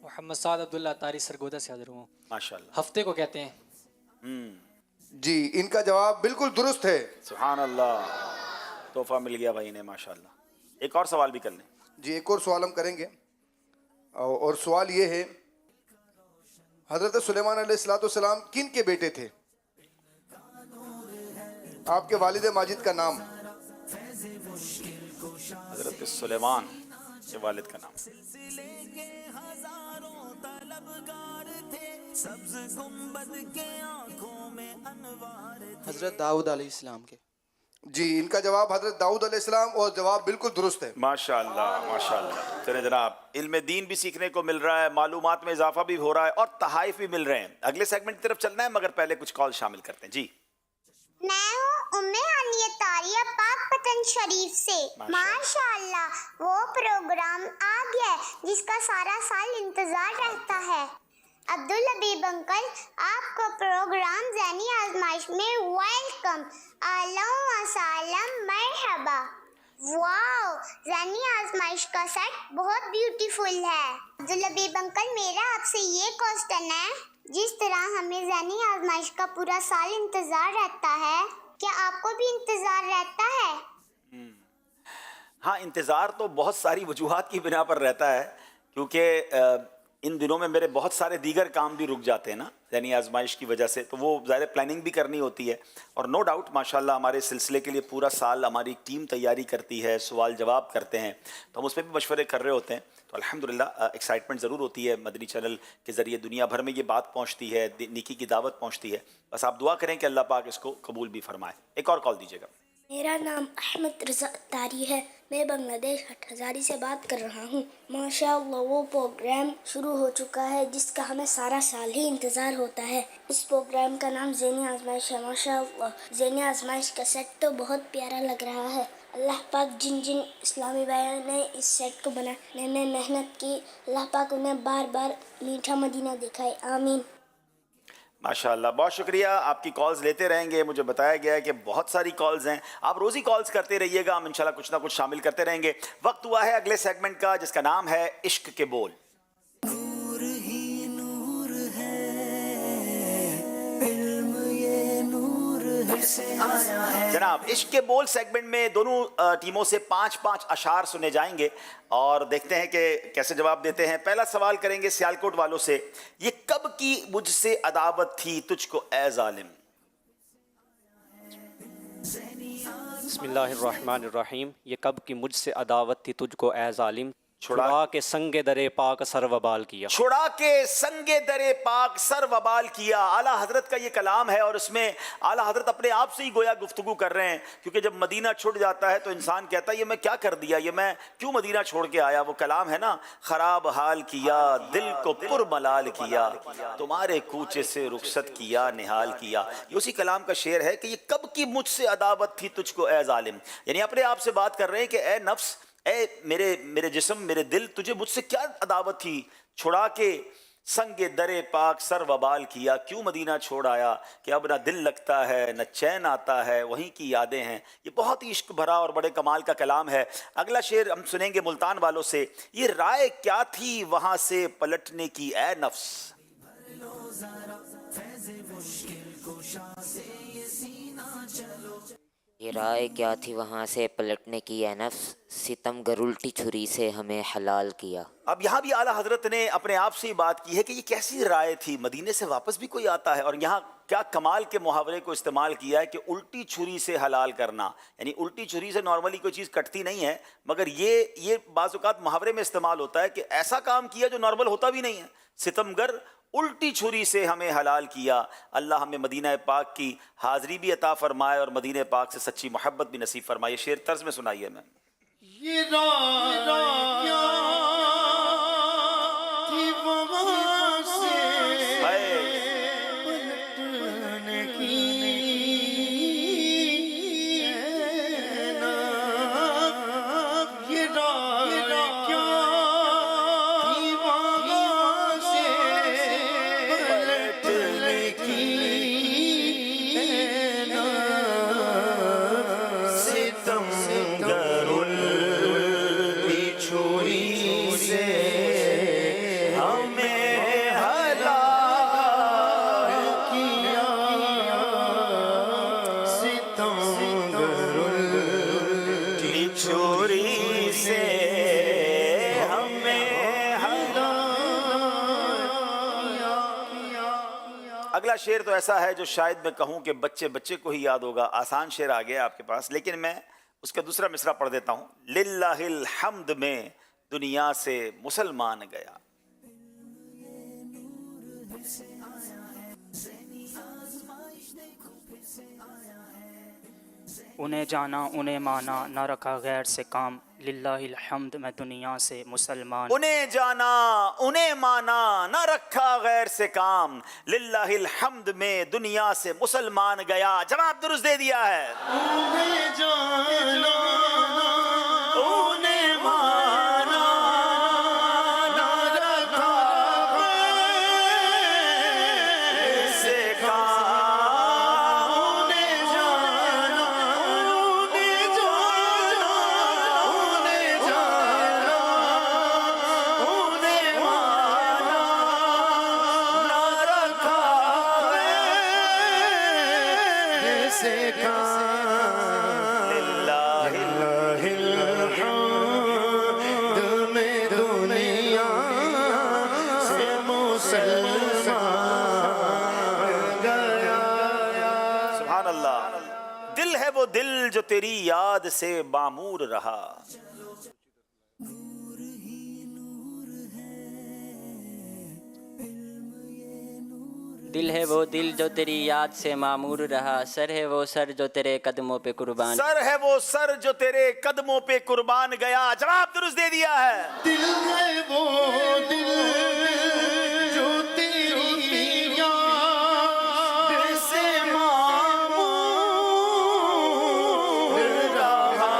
محمد سعد عبداللہ تاری سرگودا سے حاضر ہوں. ماشاءاللہ. ہفتے کو کہتے ہیں. جی, ان کا جواب بالکل درست ہے. سبحان اللہ, تحفہ مل گیا بھائی نے, ماشاءاللہ. ایک اور سوال بھی کر لیں. جی, ایک اور سوال ہم کریں گے, اور سوال یہ ہے, حضرت سلیمان علیہ السلام کن کے بیٹے تھے؟ آپ کے والد ماجد کا نام. حضرت سلیمان کے والد کا نام. حضرت داؤد علیہ السلام کے. جی, ان کا جواب حضرت داؤد علیہ السلام, اور جواب بالکل درست ہے. ماشاءاللہ ماشاءاللہ. چلیں جناب, علم دین بھی سیکھنے کو مل رہا ہے, معلومات میں اضافہ بھی ہو رہا ہے, اور تحائف بھی مل رہے ہیں. اگلے سیگمنٹ کی طرف چلنا ہے, مگر پہلے کچھ کال شامل کرتے ہیں. جی, میں ہوں ام عالیہ طاریہ پاک پتن شریف سے. ماشاءاللہ, وہ پروگرام آ گیا ہے جس کا سارا سال انتظار رہتا ہے. عبدالحبیب انکل, آپ کو پروگرام ذہنی آزمائش میں ویلکم. اہلا و سہلا, مرحبا. واو, ذہنی آزمائش کا سیٹ بہت بیوٹیفل ہے. عبدالحبیب انکل, میرا آپ سے یہ کوسچن ہے, جس طرح ہمیں ذہنی آزمائش کا پورا سال انتظار رہتا ہے, کیا آپ کو بھی انتظار رہتا ہے؟ ہاں, انتظار تو بہت ساری وجوہات کی بنا پر رہتا ہے, کیونکہ ان دنوں میں میرے بہت سارے دیگر کام بھی رک جاتے ہیں نا ذہنی آزمائش کی وجہ سے, تو وہ ظاہر پلاننگ بھی کرنی ہوتی ہے. اور نو ڈاؤٹ ماشاءاللہ ہمارے سلسلے کے لیے پورا سال ہماری ٹیم تیاری کرتی ہے, سوال جواب کرتے ہیں, تو ہم اس پہ بھی مشورے کر رہے ہوتے ہیں. تو الحمدللہ ایکسائٹمنٹ ضرور ہوتی ہے. مدنی چینل کے ذریعے دنیا بھر میں یہ بات پہنچتی ہے, نیکی کی دعوت پہنچتی ہے. بس آپ دعا کریں کہ اللہ پاک اس کو قبول بھی فرمائے. ایک اور کال دیجیے گا. میرا نام احمد رضا اتاری ہے, میں بنگلہ دیش ہٹ ہزاری سے بات کر رہا ہوں. ماشاءاللہ, وہ پروگرام شروع ہو چکا ہے جس کا ہمیں سارا سال ہی انتظار ہوتا ہے. اس پروگرام کا نام ذہنی آزمائش ہے. ماشاءاللہ, ذہنی آزمائش کا سیٹ تو بہت پیارا لگ رہا ہے. اللہ پاک جن جن اسلامی بھائیوں نے اس سیٹ کو بنانے میں محنت کی, اللہ پاک انہیں بار بار میٹھا مدینہ دکھائے. آمین. ماشاءاللہ, بہت شکریہ. آپ کی کالز لیتے رہیں گے. مجھے بتایا گیا ہے کہ بہت ساری کالز ہیں. آپ روزی کالز کرتے رہیے گا, ہم انشاءاللہ کچھ نہ کچھ شامل کرتے رہیں گے. وقت ہوا ہے اگلے سیگمنٹ کا, جس کا نام ہے عشق کے بول. نور ہی نور ہے, علم یہ نور سے آیا ہے. جناب, عشق کے بول سیگمنٹ میں دونوں ٹیموں سے 5-5 اشعار سنے جائیں گے, اور دیکھتے ہیں کہ کیسے جواب دیتے ہیں. پہلا سوال کریں گے سیالکوٹ والوں سے. یہ کب کی مجھ سے عداوت تھی تجھ کو اے ظالم. बिस्मिल्लाहिर्रहमानिर्रहीम। ये कब की मुझसे अदावत थी तुझको ए ज़ालिम, छुड़ा छुड़ा के संगे दरे पाक सर वबाल किया। छुड़ा के संगे दरे पाक सर वबाल किया। आला हजरत का ये कलाम है और इसमें आला हजरत अपने आप से ही गोया गुफ्तगू कर रहे हैं, क्योंकि जब मदीना छुट जाता है तो इंसान कहता है ये मैं क्या कर दिया, ये मैं क्यों मदीना छोड़ के आया। वो कलाम है ना, खराब हाल किया दिल को पुरमलाल किया, तुम्हारे कूचे से रुखसत किया निहाल किया। ये उसी कलाम का शेर है कि ये कब की मुझसे अदावत थी तुझको ए ज़ालिम, यानी अपने आप से बात कर रहे हैं कि ए नफ्स, ए मेरे जिस्म, मेरे दिल, तुझे मुझसे क्या अदावत थी। छुड़ा के संगे दरे पाक सर वबाल किया, क्यों मदीना छोड़ आया कि अब ना दिल लगता है न चैन आता है, वहीं की यादें हैं। ये बहुत ही इश्क भरा और बड़े कमाल का कलाम है। अगला शेर हम सुनेंगे मुल्तान वालों से। ये राय क्या थी वहां से पलटने की ए नफ्स, ये राय क्या थी वहाँ से पलटने की है नफ्स, सितम गर उल्टी छुरी से हमें हलाल किया। अब यहाँ भी आला हजरत ने अपने आप से ही बात की है कि ये कैसी राय थी, मदीने से वापस भी कोई आता है। और यहाँ क्या कमाल के मुहावरे को इस्तेमाल किया है कि उल्टी छुरी से हलाल करना, यानी उल्टी छुरी से नॉर्मली कोई चीज़ कटती नहीं है, मगर ये बाज़ औक़ात मुहावरे में इस्तेमाल होता है कि ऐसा काम किया जो नॉर्मल होता भी नहीं है। सितमगर उल्टी छुरी से हमें हलाल किया। अल्लाह हमें मदीना पाक की हाज़री भी अता फरमाए और मदीने पाक से सच्ची मोहब्बत भी नसीब फरमाए। शेर तर्ज में सुनाइए। मैं ये राय क्या थी वहाँ से पलटने की है ना, ये राय क्या थी वहाँ से पलटने की है ना, सितम गरुल छुरी से हमें हलाल किया, सितम गरुल छुरी से हमें अगला शेर तो ऐसा है जो शायद मैं कहूँ कि बच्चे बच्चे को ही याद होगा। आसान शेर आ गया आपके पास, लेकिन मैं उसका दूसरा मिसरा पढ़ देता हूँ। लिल्लाहिल हम्द में दुनिया से मुसलमान गया। उन्हें जाना उन्हें माना ना रखा गैर से काम, लिल्लाहिल हम्द मैं दुनिया से मुसलमान। उन्हें जाना उन्हें माना ना रखा गैर से काम, लिल्लाहिल हम्द में दुनिया से मुसलमान गया। जवाब दुरुस्त दे दिया है। उन्हें जाना उन्हें माना ना रखा गैर से काम, उन्हें जाना उन्हें जाना उन्हें जाना उन्हें माना ना रखा गैर से काम। सुभान अल्लाह। दिल है वो दिल जो तेरी याद से मामूर रहा। दिल है वो दिल जो तेरी याद से मामूर रहा, सर है वो सर जो तेरे कदमों पे कुर्बान। सर है वो सर जो तेरे कदमों पे कुर्बान गया। जवाब दुरुस्त दे दिया है। दिल है वो दिल जो तेरी याद से मामूर रहा,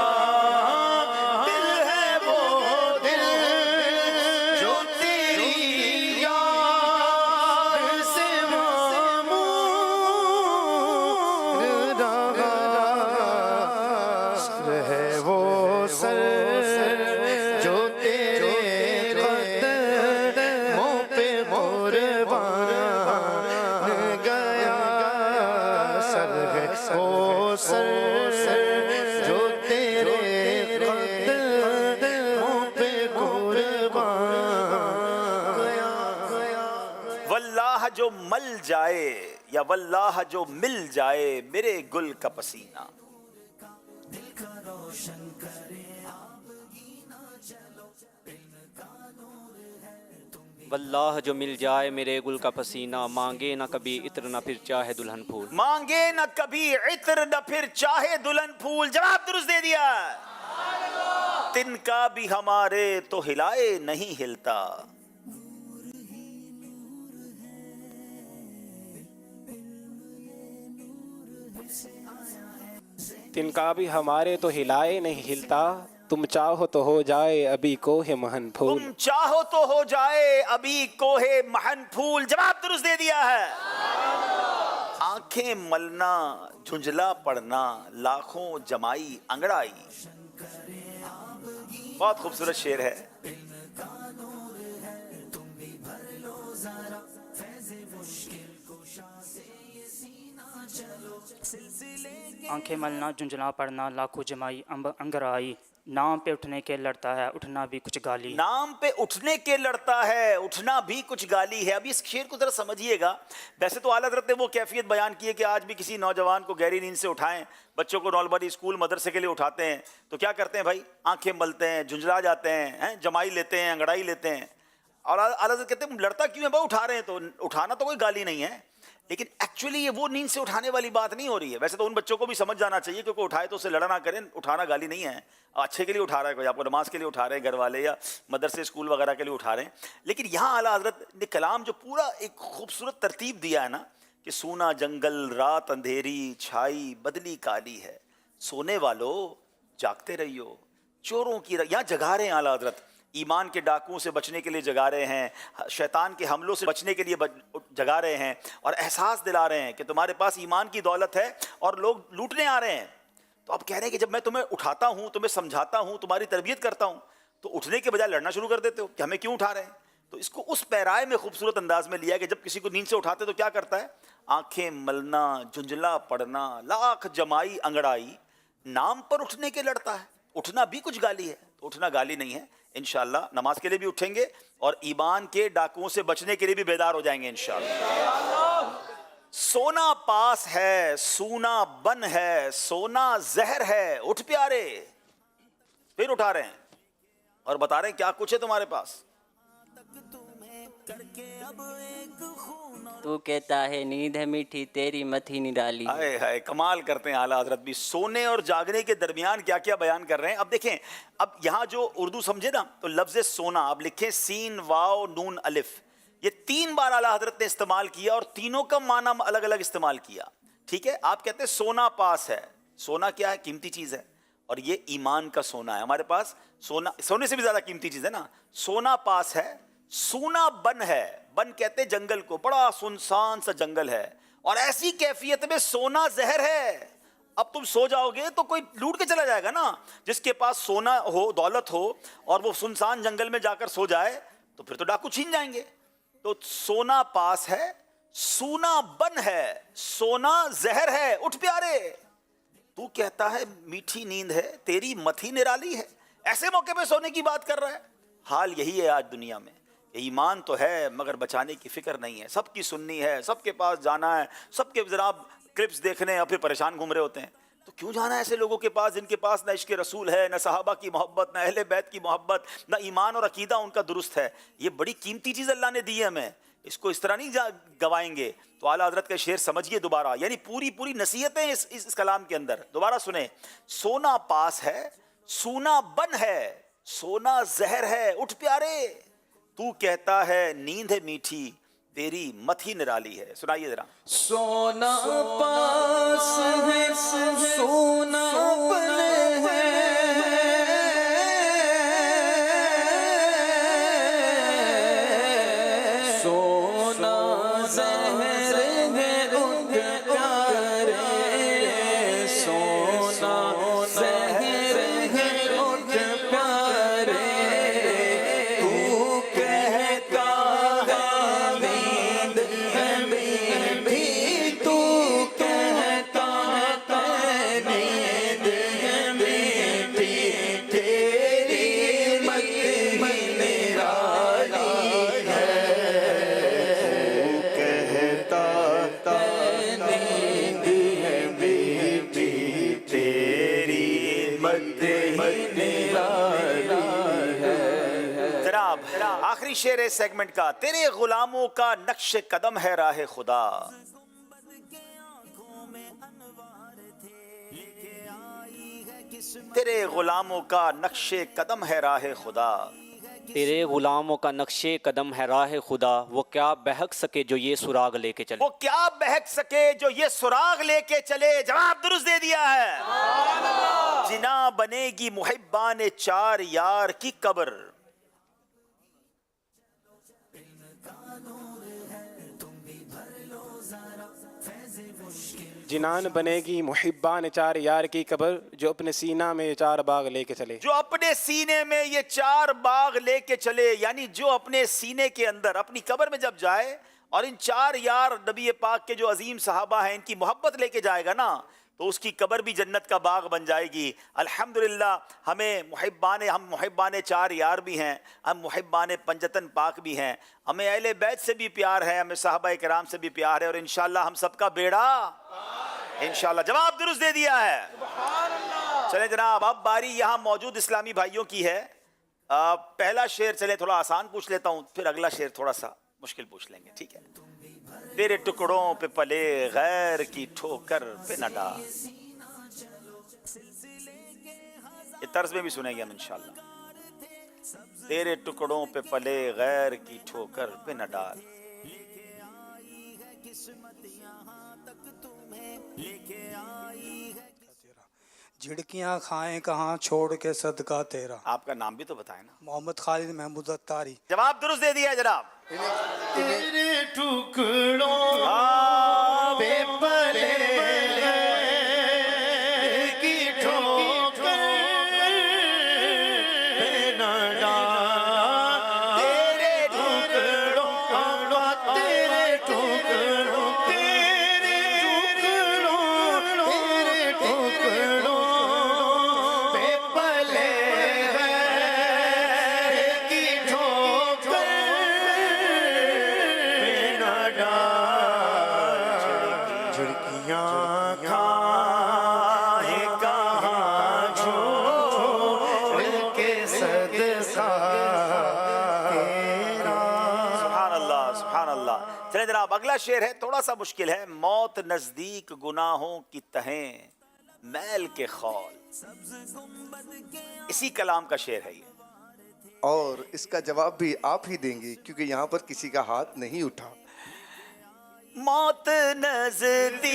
दिल है वो दिल जो तेरी याद से मामूर रहा, सर है वो सर जो तेरे कदमों पे कुर्बान गया, सर है वो सर जो तेरे कदमों पे कुर्बान गया। वल्लाह जो मल जाए या वल्लाह जो मिल जाए मेरे गुल का पसीना। रोशन करे आप ही ना चलो इल्म का नूर है तुम भी वल्लाह जो मिल जाए मेरे गुल का पसीना, मांगे ना कभी इत्र ना फिर चाहे दुल्हन फूल। मांगे न कभी इत्र न फिर चाहे दुल्हन फूल। जवाब दुरुस्त दे दिया। तिनका भी हमारे तो हिलाए नहीं हिलता। तिनका भी हमारे तो हिलाए नहीं हिलता, तुम चाहो तो हो जाए अभी कोहे महन फूल। तुम चाहो तो हो जाए अभी कोहे महन फूल। जवाब दुरुस्त दे दिया है। आंखें मलना झुंझला पड़ना लाखों जमाई अंगड़ाई। बहुत खूबसूरत शेर है। आंखें मलना झुंझला पड़ना लाखों जमाई अंगराई, नाम पे उठने के लड़ता है उठना भी कुछ गाली। नाम पे उठने के लड़ता है उठना भी कुछ गाली है। अब इस शेर को जरा समझिएगा। वैसे तो आला हज़रत ने वो कैफियत बयान की है कि आज भी किसी नौजवान को गहरी नींद से उठाएं, बच्चों को नॉर्मली स्कूल मदरसे के लिए उठाते हैं तो क्या करते हैं भाई, आंखें मलते हैं, झुंझला जाते हैं, जमाई लेते हैं, अंगड़ाई लेते हैं। और आला हज़रत कहते हैं लड़ता क्यों है भाई, उठा रहे हैं तो उठाना तो कोई गाली नहीं है, लेकिन एक्चुअली ये वो नींद से उठाने वाली बात नहीं हो रही है। वैसे तो उन बच्चों को भी समझ जाना चाहिए क्योंकि उठाए तो उसे लड़ा ना करें, उठाना गाली नहीं है, अच्छे के लिए उठा रहा है कोई, आपको नमाज के लिए उठा रहे हैं घर वाले या मदरसे स्कूल वगैरह के लिए उठा रहे हैं। लेकिन यहाँ आला हज़रत ने कलाम जो पूरा एक खूबसूरत तरतीब दिया है ना कि सूना जंगल रात अंधेरी छाई बदली काली है, सोने वालों जागते रहियो, चोरों की यहाँ जगा रहे हैं आला हज़रत, ईमान के डाकुओं से बचने के लिए जगा रहे हैं, शैतान के हमलों से बचने के लिए जगा रहे हैं और एहसास दिला रहे हैं कि तुम्हारे पास ईमान की दौलत है और लोग लूटने आ रहे हैं। तो अब कह रहे हैं कि जब मैं तुम्हें उठाता हूँ, तुम्हें समझाता हूँ, तुम्हारी तरबियत करता हूँ, तो उठने के बजाय लड़ना शुरू कर देते हो कि हमें क्यों उठा रहे हैं। तो इसको उस पैराए में खूबसूरत अंदाज में लिया कि जब किसी को नींद से उठाते तो क्या करता है, आंखें मलना झुंझला पड़ना लाख जमाई अंगड़ाई, नाम पर उठने के लड़ता है, उठना भी कुछ गाली है। तो उठना गाली नहीं है। इंशाअल्लाह नमाज के लिए भी उठेंगे और ईमान के डाकुओं से बचने के लिए भी बेदार हो जाएंगे इंशाअल्लाह। सोना पास है सूना बन है, सोना जहर है उठ प्यारे। फिर उठा रहे हैं और बता रहे हैं क्या कुछ है तुम्हारे पास। तू कहता है नींद है मीठी तेरी मथी निराली। हाय हाय, कमाल करते हैं आला हजरत भी। सोने और जागने के दरमियान क्या क्या बयान कर रहे हैं। अब देखें, अब यहाँ जो उर्दू समझे ना तो लफ्ज़ सोना अब लिखें सीन वाव नून अलिफ, ये 3 बार आला हजरत ने इस्तेमाल किया और तीनों का माना अलग अलग इस्तेमाल किया। ठीक है, आप कहते हैं सोना पास है, सोना क्या है, कीमती चीज़ है, और ये ईमान का सोना है हमारे पास। सोना सोने से भी ज़्यादा कीमती चीज़ है ना। सोना पास है, सूना बन है, बन कहते जंगल को, बड़ा सुनसान सा जंगल है, और ऐसी कैफियत में सोना जहर है। अब तुम सो जाओगे तो कोई लूट के चला जाएगा ना। जिसके पास सोना हो, दौलत हो, और वो सुनसान जंगल में जाकर सो जाए तो फिर तो डाकू छीन जाएंगे। तो सोना पास है, सूना बन है, सोना जहर है उठ प्यारे। तू कहता है मीठी नींद है तेरी मथी निराली है। ऐसे मौके पे सोने की बात कर रहा है। हाल यही है आज दुनिया में, ईमान तो है मगर बचाने की फिक्र नहीं है। सबकी सुननी है, सबके पास जाना है, सबके जनाब क्लिप्स देखने और फिर परेशान घूम रहे होते हैं। तो क्यों जाना है ऐसे लोगों के पास जिनके पास न इश्क रसूल है, न सहाबा की मोहब्बत, न अहले बैत की मोहब्बत, न ईमान और अकीदा उनका दुरुस्त है। ये बड़ी कीमती चीज़ अल्लाह ने दी है हमें, इसको इस तरह नहीं गवाएंगे। तो आला हजरत का शेर समझिए दोबारा, यानी पूरी पूरी नसीहतें इस कलाम के अंदर। दोबारा सुने, सोना पास है, सूना बन है, सोना जहर है उठ प्यारे। तू कहता है नींद है मीठी तेरी मथी निराली है। सुनाइए जरा। सोना पास है सोना बन है, सोना जहर है उठ प्यारे, सोना जहर है उठ प्यारे। तू कहता है नींद है मीठी, तू कहता है नींद है آخری شعر ہے سیگمنٹ کا. تیرے غلاموں کا نقش قدم ہے راہ خدا. تیرے غلاموں کا نقش قدم ہے راہ خدا. تیرے غلاموں کا نقش قدم ہے راہ خدا، وہ کیا بہک سکے جو یہ سراغ لے کے چلے. وہ کیا بہک سکے جو یہ سراغ لے کے چلے. جواب درست دے دیا ہے. جنا بنے گی محبان چار یار کی قبر. جنان بنے گی محبان چار یار کی قبر، جو اپنے سینہ میں چار باغ لے کے چلے. جو اپنے سینے میں یہ چار باغ لے کے چلے، یعنی جو اپنے سینے کے اندر اپنی قبر میں جب جائے اور ان چار یار نبی پاک کے جو عظیم صحابہ ہیں ان کی محبت لے کے جائے گا نا، تو اس کی قبر بھی جنت کا باغ بن جائے گی. الحمدللہ ہم محبان چار یار بھی ہیں، ہم محبان پنجتن پاک بھی ہیں، ہمیں اہل بیت سے بھی پیار ہے، ہمیں صحابہ کرام سے بھی پیار ہے، اور انشاءاللہ ہم سب کا بیڑا انشاءاللہ. جواب درست دے دیا ہے. چلیں جناب، اب باری یہاں موجود اسلامی بھائیوں کی ہے. پہلا شعر چلیں تھوڑا آسان پوچھ لیتا ہوں، پھر اگلا شعر تھوڑا سا مشکل پوچھ لیں گے، ٹھیک ہے. تیرے ٹکڑوں پہ پلے غیر کی ٹھوکر پہ نہ ڈال. یہ طرز میں بھی سنیں گے ہم انشاءاللہ. تیرے ٹکڑوں پہ پلے غیر کی ٹھوکر پہ نہ ڈال. جھڑکیاں کھائیں کہاں چھوڑ کے صدقہ تیرا. آپ کا نام بھی تو بتائیں نا. محمد خالد محمود اتاری. جواب درست دے دیا جناب. تیرے ٹکڑوں پہ پلے کی ٹھوکر پہ نہ ڈال. تیرے ٹکڑوں تیرے ٹکڑوں پہ پلے کی ٹھوکر پہ نہ ڈال. جھڑکیاں کھائیں کہاں چھوڑ کے صدقہ تیرا. سبحان اللہ سبحان اللہ. چلیں جناب، اگلا شعر ہے تھوڑا سا مشکل ہے. موت نزدیک گناہوں کی تہیں میل کے خول. اسی کلام کا شعر ہے یہ. اور اس کا جواب بھی آپ ہی دیں گے کیونکہ یہاں پر کسی کا ہاتھ نہیں اٹھا. موت نزدیک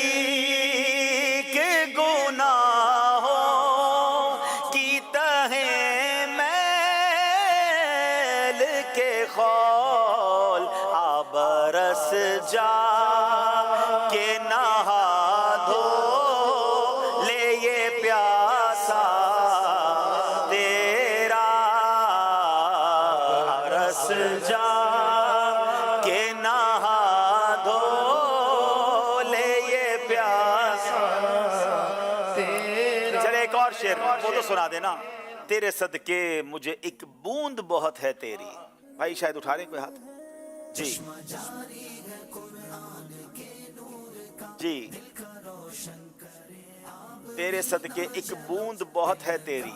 گناہوں کی تہیں میل کے خول. برس جا کے نہا دھو لے یہ پیاسا تیرا. برس جا کے نہا دھو لے یہ پیاسا تیرا. چلے ایک اور شعر وہ تو سنا دینا. تیرے صدقے مجھے ایک بوند بہت ہے تیری. بھائی شاید اٹھا رہے کوئی ہاتھ. جی جی. تیرے صدقے ایک بوند بہت ہے تیری.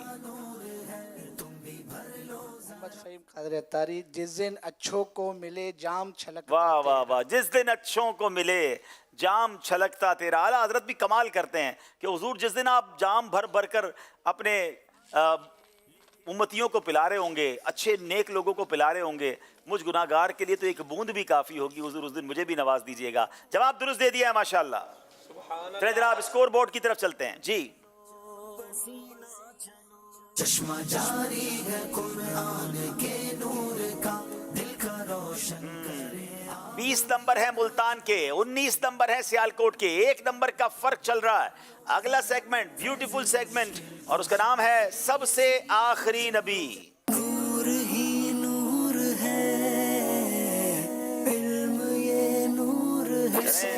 محمد فہیم قادری اتاری. جس دن اچھوں کو ملے جام چھلکتا. واہ واہ واہ. جس دن اچھوں کو ملے جام چھلکتا تیرا. اعلیٰ حضرت بھی کمال کرتے ہیں کہ حضور جس دن آپ جام بھر بھر کر اپنے امتیوں کو پلا رہے ہوں گے، اچھے نیک لوگوں کو پلا رہے ہوں گے، مجھ گناہگار کے لیے تو ایک بوند بھی کافی ہوگی. حضور اس دن مجھے بھی نواز دیجئے گا. جواب درست دے دیا ہے ماشاءاللہ. چلیں جناب اسکور بورڈ کی طرف چلتے ہیں. جی چشمہ جاری ہے قرآن کے نور کا، دل کا روشن کرے. 20 نمبر ہے ملتان کے، 19 نمبر ہے سیالکوٹ کے. 1 نمبر کا فرق چل رہا ہے. اگلا سیگمنٹ بیوٹیفل سیگمنٹ اور اس کا نام ہے سب سے آخری نبی. نور ہی نور ہے، علم یہ نور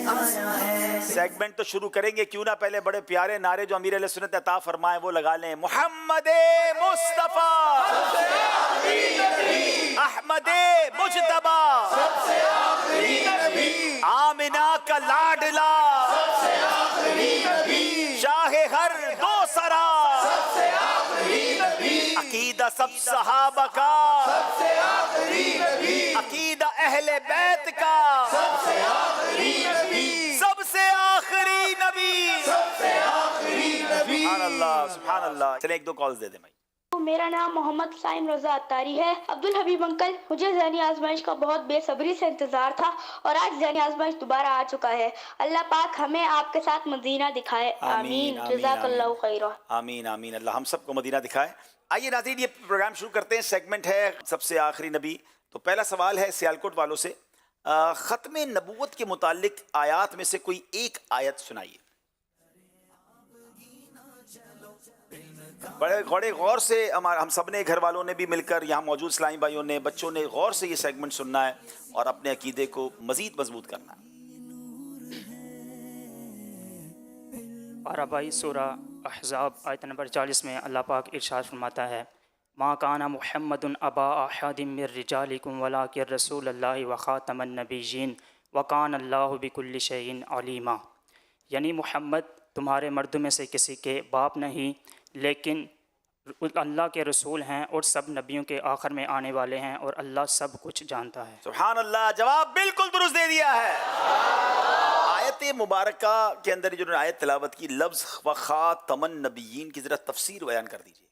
آیا ہے. سیگمنٹ تو شروع کریں گے، کیوں نہ پہلے بڑے پیارے نعرے جو امیر علیہ سنت عطا فرمائے وہ لگا لیں. محمد مصطفیٰ احمد مجتبی آمنہ کا لاڈلا شاہ ہر دو سرا अकीदा सब सहाबा का, सबसे आखिरी नबी, अकीदा अहले बैत का, सबसे आखिरी नबी, सबसे आखिरी नबी, सबसे आखिरी नबी। सुभान अल्लाह, सुभान अल्लाह। चले एक दो कॉल्स दे दे भाई। मेरा नाम मोहम्मद साइम रज़ा अत्तारी है। अब्दुल हबीब अंकल, मुझे ज़हनी आजमाइश का बहुत बेसब्री से इंतज़ार था और आज ज़हनी आजमाइश दोबारा आ चुका है। अल्लाह पाक हमें आपके साथ मदीना दिखाए, आमीन। जज़ाकल्लाहु खैरा। आमीन आमीन, अल्लाह हम सबको मदीना दिखाए। आइए नाज़रीन, ये प्रोग्राम शुरू करते हैं। सेगमेंट है सबसे आखिरी नबी। तो पहला सवाल है सियालकोट वालों से, ख़त्म नबूवत के मुतालिक आयात में से कोई एक आयत सुनाइए। बड़े गौर से हम सब ने, घर वालों ने भी मिलकर, यहाँ मौजूद इस्लामी भाइयों ने, बच्चों ने गौर से ये सेगमेंट सुनना है और अपने अकीदे को मज़ीद मजबूत करना है। पारा बाई सूरा अहज़ाब आयत नंबर 40 में अल्लाह पाक इरशाद फरमाता है, मा काना मुहम्मदुन अबा अहदिम मिर रिजालिकुम वलाकिन रसूलुल्लाहि व खातमन नबिय्यीन व कान अल्लाहु बिकुल्लि शैइन अलीमा। यानी मोहम्मद तुम्हारे मर्दों में से किसी के बाप नहीं, लेकिन अल्लाह के रसूल हैं और सब नबियों के आखिर में आने वाले हैं और अल्लाह सब कुछ जानता है। सुभान अल्लाह, जवाब बिल्कुल दुरुस्त दे दिया है। आयत मुबारका के अंदर जो आयत तिलावत की, लफ्ज़ व खातमन नबिय्यीन की ज़रा तफसीर बयान कर दीजिए।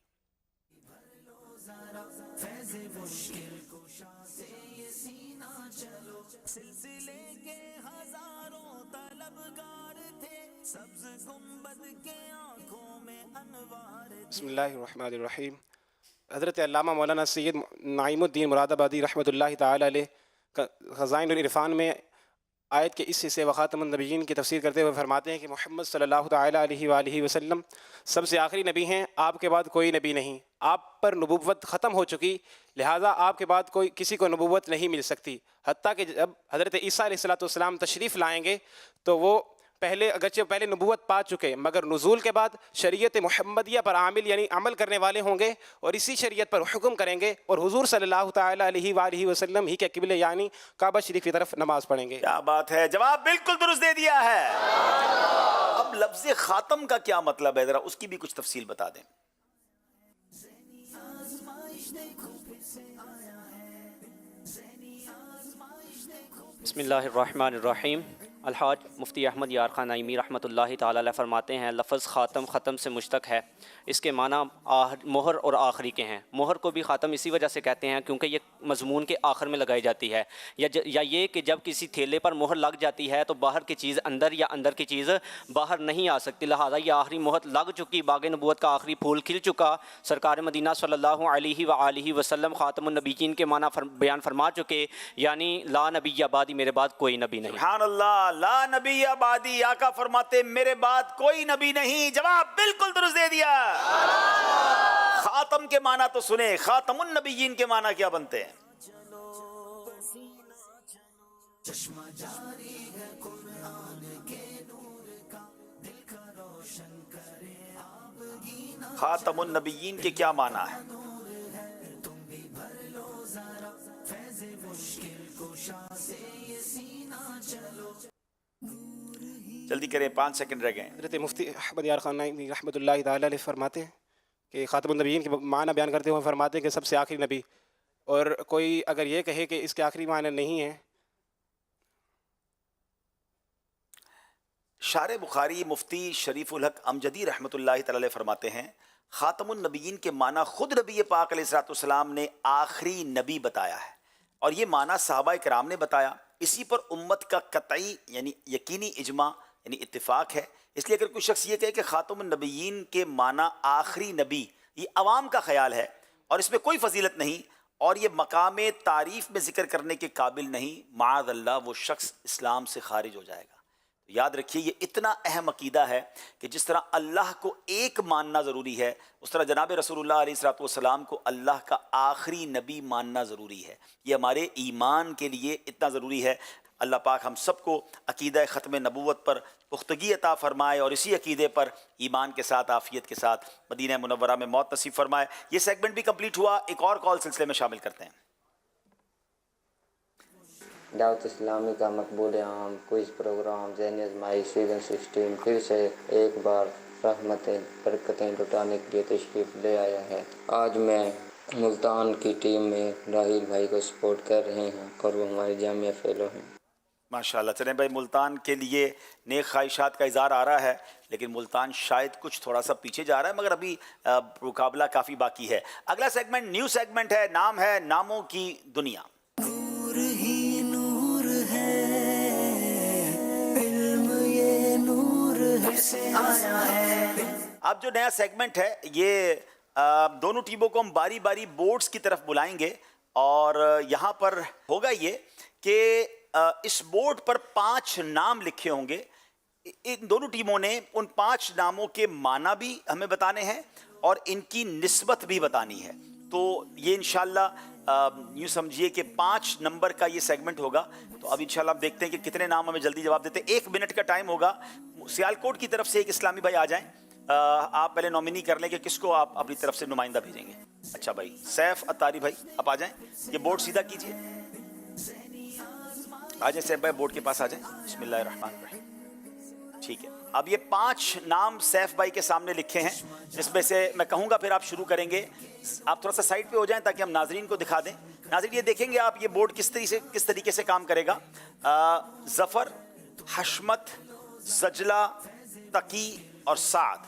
बिस्मिल्लाहिर्रहमानिर्रहीम। हज़रत अल्लामा मौलाना सैयद नाइमुद्दीन मुरादाबादी रहमतुल्लाहि ताला अलैह ख़ज़ाइनुल इरफ़ान में आयत के इस हिस्से वख़ातमुन नबिय्यीन की तफसीर करते हुए फरमाते हैं कि मोहम्मद सल्लल्लाहु ताला अलैहि वसल्लम सबसे आखिरी नबी हैं। आपके बाद कोई नबी नहीं, आप पर नबूवत ख़त्म हो चुकी, लिहाजा आपके बाद कोई किसी को नबूवत नहीं मिल सकती। हत्ता कि जब हज़रत ईसा अलैहिस्सलाम तशरीफ़ लाएंगे तो वो अगरचे पहले नबूवत पा चुके, मगर नुज़ूल के बाद शरीयत मुहम्मदिया पर आमिल यानी अमल करने वाले होंगे और इसी शरीयत पर हुक्म करेंगे और हुज़ूर सल्लल्लाहु ताला अलैहि वसल्लम ही के क़िबले यानी काबा शरीफ की तरफ नमाज पढ़ेंगे। क्या बात है, जवाब बिल्कुल दुरुस्त दे दिया है। अब लफ्ज़ खातम का क्या मतलब है, ज़रा उसकी भी कुछ तफसील बता दें। बिस्मिल्लाहिर्रहमानिर्रहीम। अलहाज मुफ्ती अहमद यार ख़ान नईमी रहमतुल्लाहि ताला अलैह फरमाते हैं, लफ़्ज़ ख़ातम ख़त्म से मुश्तक़ है। इसके माना मोहर और आखिरी के हैं। मोहर को भी ख़ातम इसी वजह से कहते हैं क्योंकि ये मज़मून के आखिर में लगाई जाती है, या ये कि जब किसी थैले पर मोहर लग जाती है तो बाहर की चीज़ अंदर या अंदर की चीज़ बाहर नहीं आ सकती। लिहाजा ये आखिरी मोहर लग चुकी, बाग़ नबूवत का आखिरी फूल खिल चुका। सरकार मदीना सल्लल्लाहु अलैहि वसल्लम ख़ातमुन नबिय्यीन के माना बयान फरमा चुके, यानी ला नबी आबादी, मेरे बाद कोई नबी नहीं। सुभान अल्लाह, ला नबी आबादी, आका फरमाते मेरे बाद कोई नबी नहीं। जवाब बिल्कुल दुरुस्त दे दिया। खातम के माना तो सुने, खातमुन नबिय्यीन के माना क्या बनते हैं? खातमुन नबिय्यीन के क्या माना है? जल्दी करें, 5 सेकंड रह गए। हज़रत मुफ्ती अहमद यार ख़ान नईमी रहमतुल्लाहि ताला अलैह फरमाते हैं कि ख़ातमुन नबिय्यीन के माना बयान करते हुए फरमाते हैं कि सबसे आखिरी नबी, और कोई अगर ये कहे कि इसके आखिरी माना नहीं है। शार बुखारी मुफ्ती शरीफुल हक अमजदी रहमतुल्लाहि ताला अलैह फरमाते हैं, ख़ातमुन नबिय्यीन के माना खुद नबी पाक अलैहिस्सलाम ने आखिरी नबी बताया है और ये माना सहाबा किराम ने बताया। इसी पर उम्मत का कतई यानी यकीनी इजमा यानी इत्तिफाक है। इसलिए अगर कोई शख्स ये कहे कि ख़ातमुन नबिय्यीन के माना आखिरी नबी, ये अवाम का ख्याल है और इसमें कोई फजीलत नहीं और ये मकाम तारीफ़ में ज़िक्र करने के काबिल नहीं, माअज़ल्लाह वो शख्स इस्लाम से खारिज हो जाएगा। तो याद रखिए, ये इतना अहम अकीदा है कि जिस तरह अल्लाह को एक मानना ज़रूरी है, उस तरह जनाब रसूलुल्लाह अलैहिस्सलातु वस्सलाम को अल्लाह का आखिरी नबी मानना ज़रूरी है। ये हमारे ईमान के लिए इतना ज़रूरी है। अल्लाह पाक हम सबको अकीदा ख़त्म नबूवत पर पुख्तगी अता फ़रमाए और इसी अकीदे पर ईमान के साथ, आफ़ियत के साथ मदीना मुनव्वरा में मौत नसीब फ़रमाए। ये सेगमेंट भी कंप्लीट हुआ। एक और कॉल सिलसिले में शामिल करते हैं। दावत इस्लामी का मकबूल आम क्विज़ प्रोग्राम ज़हनी आज़माइश सीज़न 16 फिर से एक बार रहमतें बरकतें लुटाने के लिए तशरीफ़ ले आया है। आज मैं मुल्तान की टीम में राहिल भाई को सपोर्ट कर रहे हैं और वो हमारे जामिया फेलो हैं। माशाल्लाह। चलें भाई, मुल्तान के लिए नेक ख्वाहिशात का इज़हार आ रहा है, लेकिन मुल्तान शायद कुछ थोड़ा सा पीछे जा रहा है, मगर अभी मुकाबला काफ़ी बाकी है। अगला सेगमेंट न्यू सेगमेंट है, नाम है नामों की दुनिया। नूर ही नूर है, इल्म ये नूर है से आया है। अब जो नया सेगमेंट है, ये दोनों टीमों को हम बारी बारी बोर्ड्स की तरफ बुलाएंगे और यहाँ पर होगा ये कि इस बोर्ड पर 5 नाम लिखे होंगे। इन दोनों टीमों ने उन 5 नामों के माना भी हमें बताने हैं और इनकी निस्बत भी बतानी है। तो ये इंशाल्लाह यूँ समझिए कि 5 नंबर का ये सेगमेंट होगा। तो अब इंशाल्लाह हम देखते हैं कि कितने नाम हमें जल्दी जवाब देते हैं। 1 मिनट का टाइम होगा। सियालकोट की तरफ से एक इस्लामी भाई आ जाएं। आप पहले नॉमिनी कर लें कि किसको आप अपनी तरफ से नुमाइंदा भेजेंगे। अच्छा भाई, सैफ अत्तारी भाई आप आ जाएं। ये बोर्ड सीधा कीजिए, आ जाए सैफ भाई, बोर्ड के पास आ जाए। बिस्मिल्लाहिर्रहमानिर्रहीम। ठीक है, अब ये 5 नाम सैफ भाई के सामने लिखे हैं, जिसमें से मैं कहूँगा फिर आप शुरू करेंगे। आप थोड़ा सा साइड पे हो जाएं ताकि हम नाजरीन को दिखा दें। नाजरीन ये देखेंगे आप, ये बोर्ड किस तरीके से काम करेगा। ज़फ़र, हशमत, जजला, तकी और साद,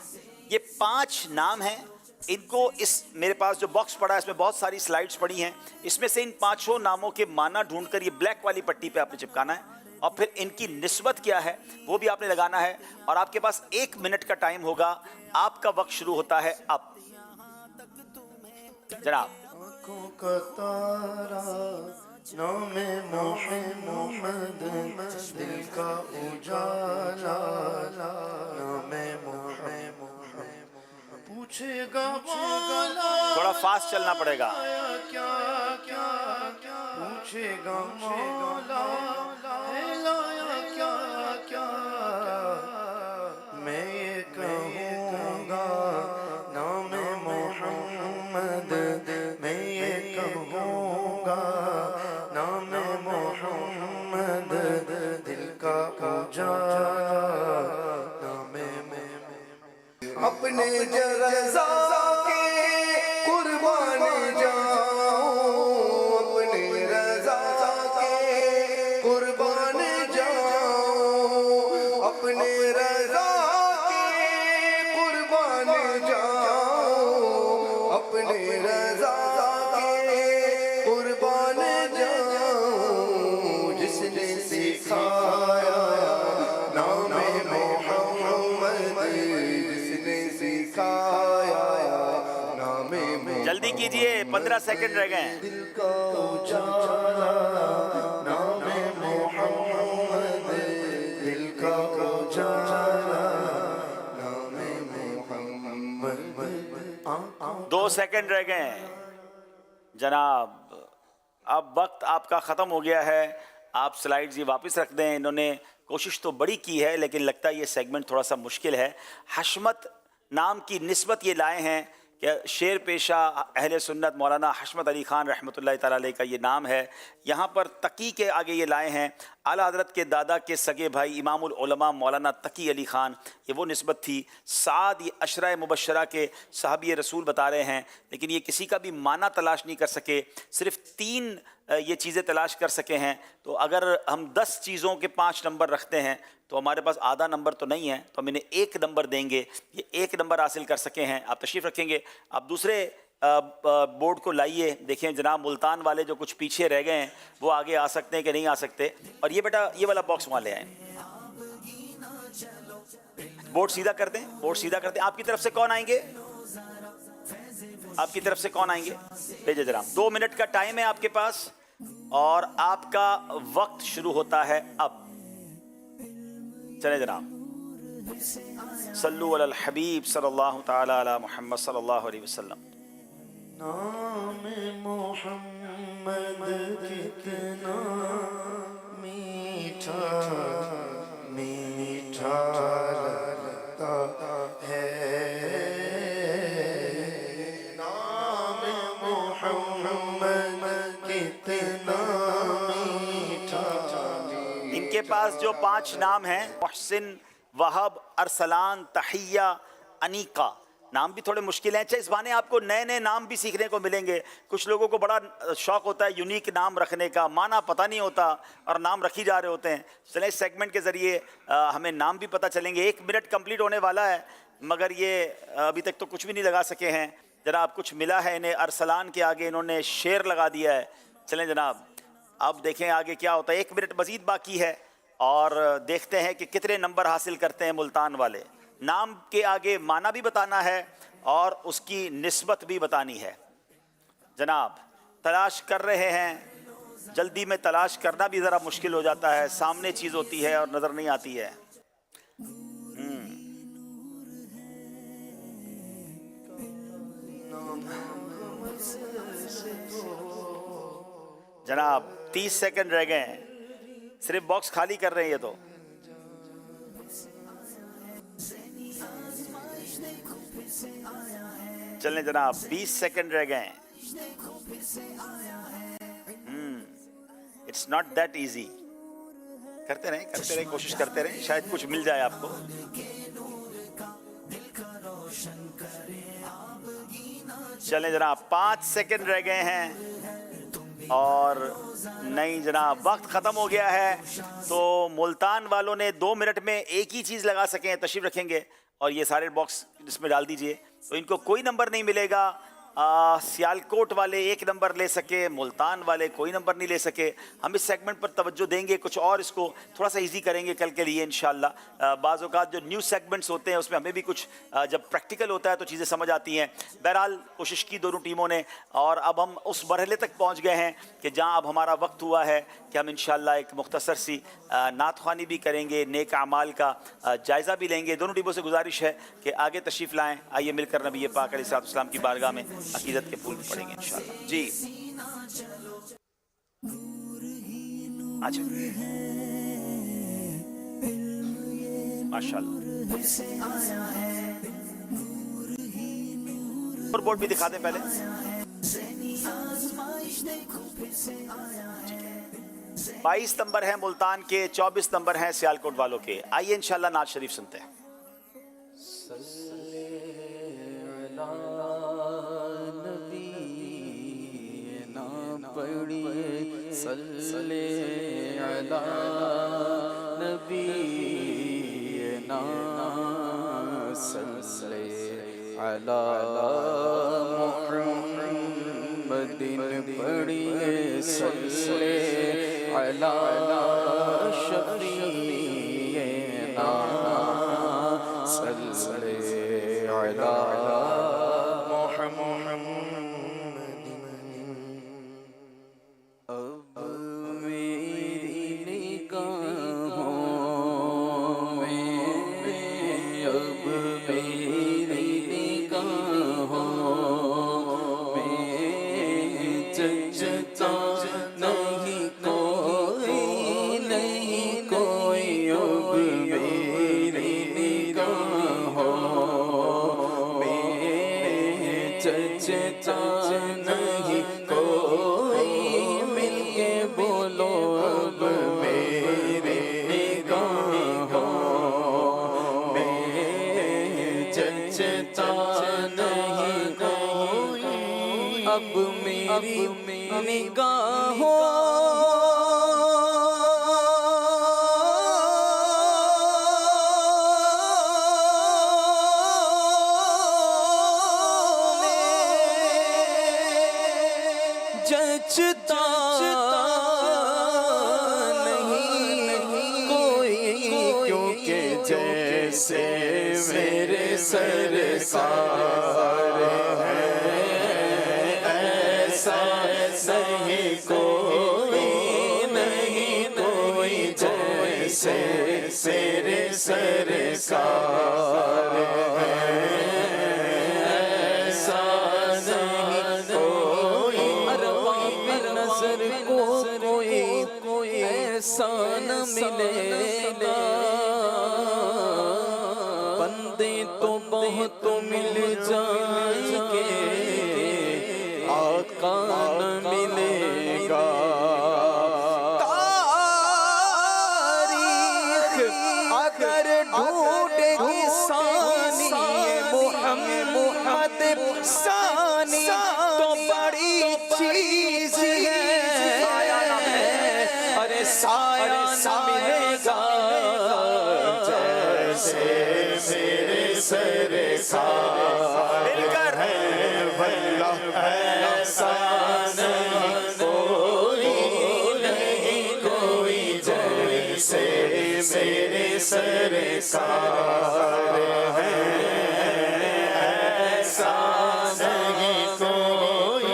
ये 5 नाम हैं। इनको इस मेरे पास जो बॉक्स पड़ा है, इसमें बहुत सारी स्लाइड्स पड़ी हैं। इसमें से इन 5 नामों के माना ढूंढकर ये ब्लैक वाली पट्टी पे आपने चिपकाना है और फिर इनकी निस्बत क्या है वो भी आपने लगाना है। और आपके पास 1 मिनट का टाइम होगा। आपका वक्त शुरू होता है अब। जनाब। नामे मोहम्मद दिल का उजाला, नामे मोहम्मद पूछेगा मौला, थोड़ा फास्ट चलना पड़ेगा। क्या क्या क्या पूछेगा मौला, लाया क्या क्या मैं ये कहूँगा, नामे मोहम्मद मैं ये कहूँगा, नामे मोहम्मद दिल का उजाला, नामे अपने रज़ा के कुर्बान जाऊं, अपने रज़ा के कुर्बान जाऊं, अपने रज़ा के कुर्बान जाऊं, अपने रज़ा के कुर्बान जाऊं, जिसने सिखाया नामे मोहम्मद, जल्दी कीजिए, 15 सेकंड रह गए हैं। दिल का उजाला, नामे मोहम्मद, दिल का उजाला, नामे मोहम्मद। 2 सेकंड रह गए हैं जनाब। अब वक्त आपका ख़त्म हो गया है। आप स्लाइड्स ये वापस रख दें। इन्होंने कोशिश तो बड़ी की है, लेकिन लगता है ये सेगमेंट थोड़ा सा मुश्किल है। हशमत नाम की निस्बत ये लाए हैं कि शेर पेशा अहले सुन्नत मौलाना हशमत अली ख़ान रहमतुल्लाहि तआला अलैह का ये नाम है। यहाँ पर तकी के आगे ये लाए हैं आला हज़रत के दादा के सगे भाई इमामुल उलमा मौलाना तकी अली ख़ान, ये वो निस्बत थी। साद ये अशरा मुबशरा के सहाबी रसूल बता रहे हैं, लेकिन ये किसी का भी माना तलाश नहीं कर सके, सिर्फ 3 ये चीज़ें तलाश कर सके हैं। तो अगर हम 10 चीज़ों के 5 नंबर रखते हैं तो हमारे पास आधा नंबर तो नहीं है, तो हम इन्हें 1 नंबर देंगे। ये 1 नंबर हासिल कर सके हैं। आप तशरीफ़ रखेंगे। आप दूसरे बोर्ड को लाइए। देखें जनाब, मुल्तान वाले जो कुछ पीछे रह गए हैं वो आगे आ सकते हैं कि नहीं आ सकते। और ये बेटा ये वाला बॉक्स वहाँ ले आए। बोर्ड सीधा कर दें, बोर्ड सीधा कर दें। आपकी तरफ से कौन आएंगे? आपकी तरफ से कौन आएंगे? भेजे जनाब। 2 मिनट का टाइम है आपके पास और आपका वक्त शुरू होता है अब। चले जनाब। सल्लु अलल हबीब सल्लल्लाहु ताला अला मुहम्मद सल्लल्लाहु अलैहि वसल्लम। नाम मोहम्मद कितना मीठा मीठा लगता है, नाम मोहम्मद कितना मीठा। इनके पास जो 5 नाम हैं, मुहसिन, वहब, अरसलान, तहिया अनीका। नाम भी थोड़े मुश्किल हैं। अच्छा, इस बहाने आपको नए नए नाम भी सीखने को मिलेंगे। कुछ लोगों को बड़ा शौक़ होता है यूनिक नाम रखने का, माना पता नहीं होता और नाम रखी जा रहे होते हैं। चलें, इस सेगमेंट के ज़रिए हमें नाम भी पता चलेंगे। 1 मिनट कंप्लीट होने वाला है, मगर ये अभी तक तो कुछ भी नहीं लगा सके हैं। जनाब, कुछ मिला है इन्हें। अरसलान के आगे इन्होंने शेर लगा दिया है। चलें जनाब, अब देखें आगे क्या होता है। 1 मिनट मज़ीद बाकी है और देखते हैं कि कितने नंबर हासिल करते हैं मुल्तान वाले। नाम के आगे माना भी बताना है और उसकी निस्बत भी बतानी है। जनाब, तलाश कर रहे हैं। जल्दी में तलाश करना भी ज़रा मुश्किल हो जाता है, सामने चीज़ होती है और नज़र नहीं आती है। जनाब, 30 सेकंड रह गए हैं। सिर्फ बॉक्स खाली कर रहे हैं ये तो। चलें जनाब, 20 सेकंड रह गए हैं। It's not that easy. करते रहें, कोशिश करते रहें, शायद कुछ मिल जाए आपको। चलें जनाब, 5 सेकंड रह गए हैं और नहीं जनाब, वक्त ख़त्म हो गया है। तो मुल्तान वालों ने 2 मिनट में एक ही चीज़ लगा सकें, तशरीफ़ रखेंगे और ये सारे बॉक्स इसमें डाल दीजिए। तो इनको कोई नंबर नहीं मिलेगा। सियालकोट वाले 1 नंबर ले सके, मुल्तान वाले कोई नंबर नहीं ले सके। हम इस सेगमेंट पर तवज्जो देंगे, कुछ और इसको थोड़ा सा इजी करेंगे कल के लिए इंशाल्लाह। बाज़ औक़ात जो न्यूज़ सेगमेंट्स होते हैं उसमें हमें भी कुछ जब प्रैक्टिकल होता है तो चीज़ें समझ आती हैं। बहरहाल कोशिश की दोनों टीमों ने और अब हम उस मरहले तक पहुँच गए हैं कि जहाँ अब हमारा वक्त हुआ है कि हम इंशाल्लाह एक मुख्तसर सी नात ख़्वानी भी करेंगे, नेक अमाल का जायज़ा भी लेंगे। दोनों टीमों से गुजारिश है कि आगे तशरीफ़ लाएँ। आइए मिलकर नबी पाक अलैहिस्सलाम की बारगाह में अकीदत के फूल भी पड़ेंगे इंशाल्लाह। जी अच्छा, माशाल्लाह। और बोर्ड भी दिखा दें पहले। 22 नंबर है मुल्तान के, 24 नंबर हैं सियालकोट वालों के। आइए इंशाल्लाह नात शरीफ सुनते हैं। सल्ले अला नबीना सल्ले अला मुहम्मदिन पढ़िए सल्ले अला शफीना सल्ले अला अब मेरी निगाहों जचता नहीं कोई, क्योंकि जैसे मेरे सरकार है ऐसा नहीं कोई, नहीं कोई जैसे मेरे सरकार है ऐसा नहीं कोई। नजर को कोई ऐसा न मिलेगा, बंदे तो बहुत मिल जाएंगे, आका न मिलेगा। तारीख अगर ढूंढेगी सानी محمد ثانی تو بڑی چیز ہے، ارے سایہ نہ ملے گا جیسے میرے سرکار ہے، واللہ ایسا نہیں کوئی جیسے میرے سرکار ہے، ایسا نہیں کوئی۔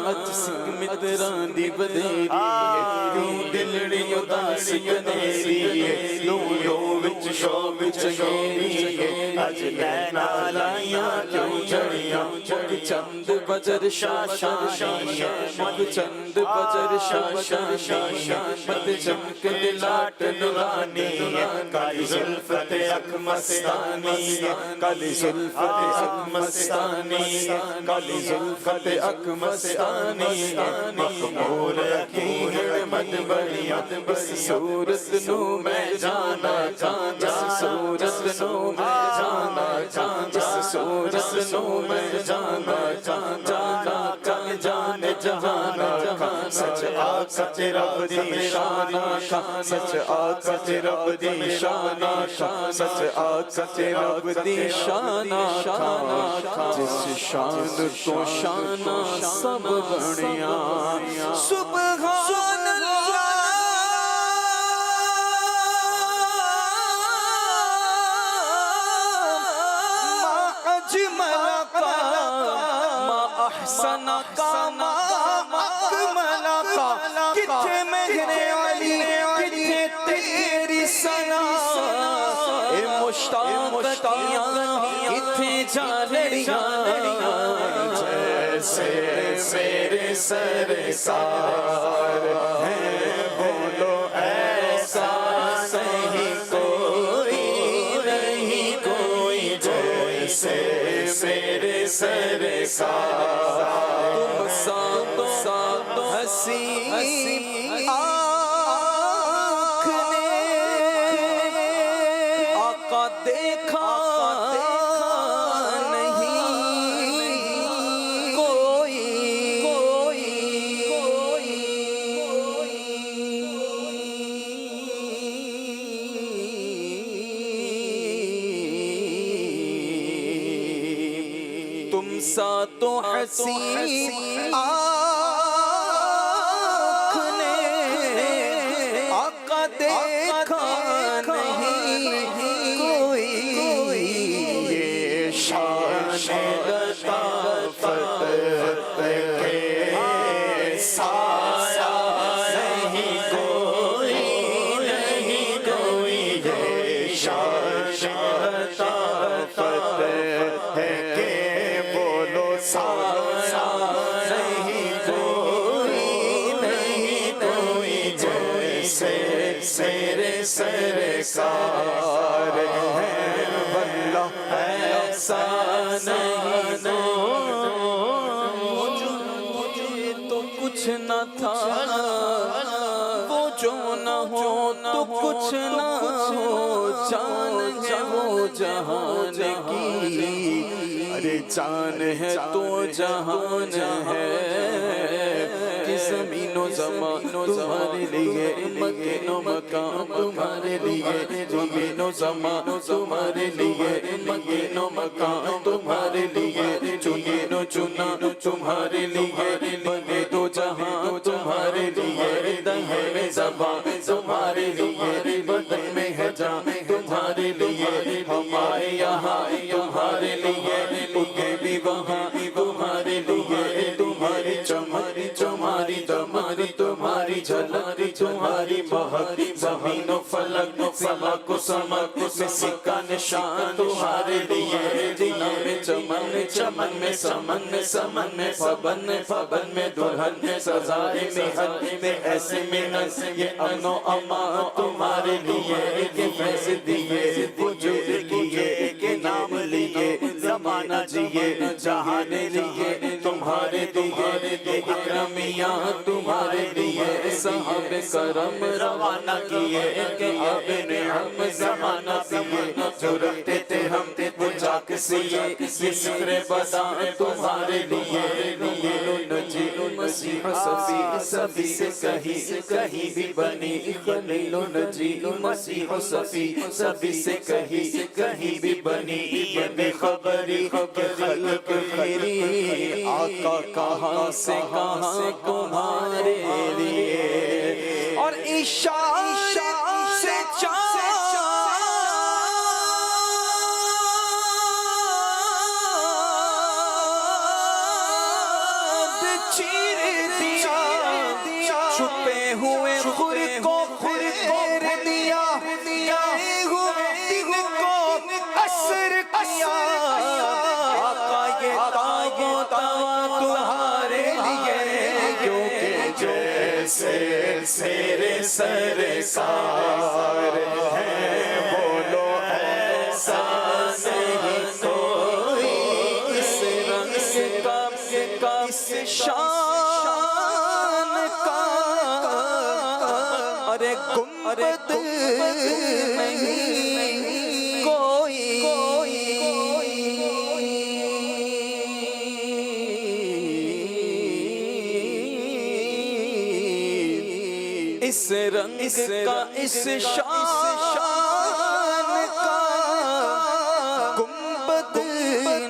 اج سنگ متران دی بدیری کیوں دلڑی اداس کنیری لولو وچ شوق چگیری اج نینا لائیاں کیوں جڑیاں مگ چند بجر شاشانی مگ چند بجر شاشانی مت چمک دلاٹ نورانی کالی زلفت اک مستانی کالی زلفت اک مستانی کالی زلفت اک مستانی مخمور اکیڑ مد بڑیاں اس صورت نو میں جانا چاہتا اس صورت نو میں جانا چاہتا اس صورت نو میں جانا چاہتا کل جان جہانا سچ آقا رب دی شانہ سچ آقا رب دی شانہ سچ آقا رب دی شانہ جس شان تو شانہ سب بڑیاں سبحان اللہ ما اجمل کا ما احسن کا ما اکمل کا کتھے مہرے علی کتھے تیری ثنا اے مشتاق کیاں کتھے جانڑیاں جیسے میرے سرکار ہے بولو ایسا نہیں کوئی جیسے میرے سرکار تم ساتھ حسین آنکھ نے آقا دیکھا تو حسین آنکھ نے آقا دیکھا نہیں کوئی یہ شان لطافت کے سایہ نہیں کوئی یہ شان لطافت ہے کہ سایہ نہیں کوئی جیسے میرے سرکار ہے واللہ ایسا نہیں مجھے تو کچھ نہ تھا وہ جو نہ ہو تو کچھ نہ ہو جان ہے وہ جہان کی ارے جان ہے تو جہان ہے کہ زمین و زمان تمہارے لیے مکین و مکان تمہارے لیے زمین و زمان تمہارے لیے مکین و مکان تمہارے لیے چنین و چنا تمہارے لیے بنے دو جہاں تمہارے لیے دہن میں زبان تمہارے لیے بدن میں ہے جان تمہارے لیے ہمارے یہاں تمہارے لیے انہیں بھی وہاں تمہارے لیے تمہاری چمک تمہاری دمک تمہاری جھلک تمہاری مہک زمین و فلک فلک و سمک میں سکہ نشان تمہارے لیے دل میں چمن چمن میں سمن میں سمن میں فبن فبن میں دلہن میں سزائے محل میں ایسے منت یہ امن و امان تمہارے لیے کہ فیض دیئے وجود لیے کہ نام لیے زمانہ جیے جہان لیے تمہارے لیے اکرمیاں تمہارے لیے صحاب کرم روانہ کیے کہ اب نعم زمانہ پیے جو رکھتے تھے ہم ये नखरे बदा तुम्हारे लिए नजी मसीह सफी सभी से कहीं भी बनी खलील नजी मसीह सफी सभी से कहीं भी बनी ये बेखबरी के खल्क मेरी आका कहाँ से कहाँ तुम्हारे लिए और इशारे से चाँद चीर दिया छुपे हुए खुद को फेर दिया गए हुए दिन को असर किया आका ये ताबूत तुम्हारे लिए क्योंकि जैसे मेरे सरकार हैं बोलो ऐसा नहीं कोई इस रंग का इस शान का अरे गुंबद नहीं कोई इस रंग का इस शान का गुंबद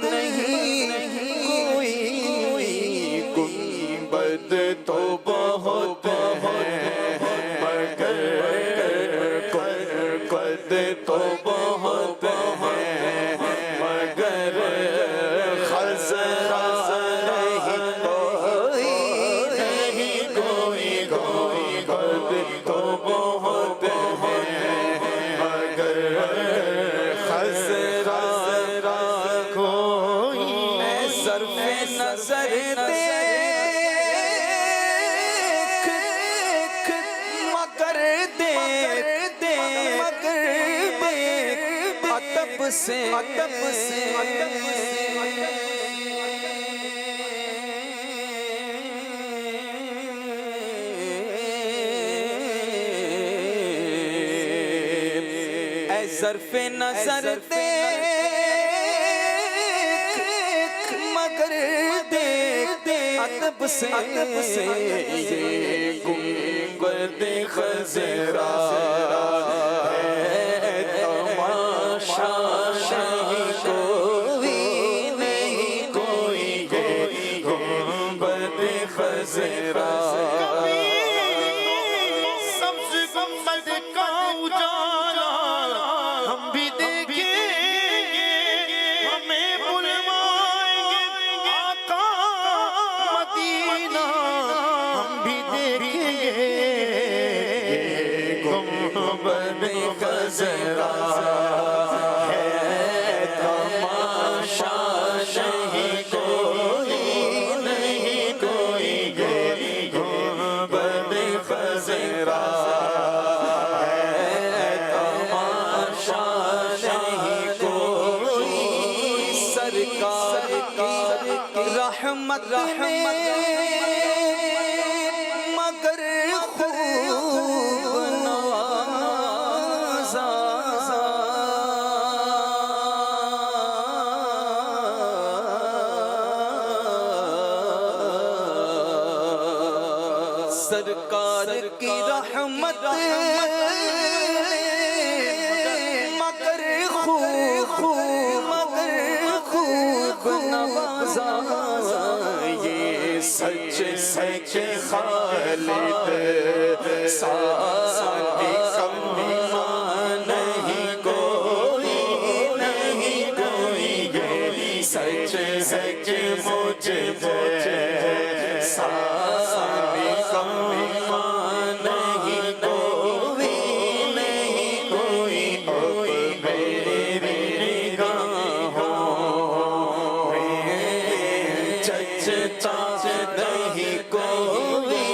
नहीं कोई गुंबद तो बहुत है मगर गुंबद तो बहुत है मगर खज़रा नहीं कोई गुंबद तो बहुत है मगर खज़रा कोई ज़र्फ़े नज़र देख मगर देख अदब से ऐ ज़र्फ़े नज़र देख मगर देख अदब से ये गुंबद खज़रा है तमाशा नहीं कोई गुंबद खज़रा सब्ज़ गुंबद का उजाला हम भी देखेंगे हमें बुलवाएंगे आका मदीना हम भी देखेंगे गुंबद खज़रा है तमाशा नहीं कोई गुंबद खज़रा है तमाशा नहीं कोई सरकार की रहमत मगर खूब नवाज़ा सरकार की रहमत मगर खूब नवाज़ा ये सच खालिद सादी कम्मा नहीं कोई ये सच मुझे सादी कम्मा नहीं कोई मेरी निगाहों में चचता नहीं कोई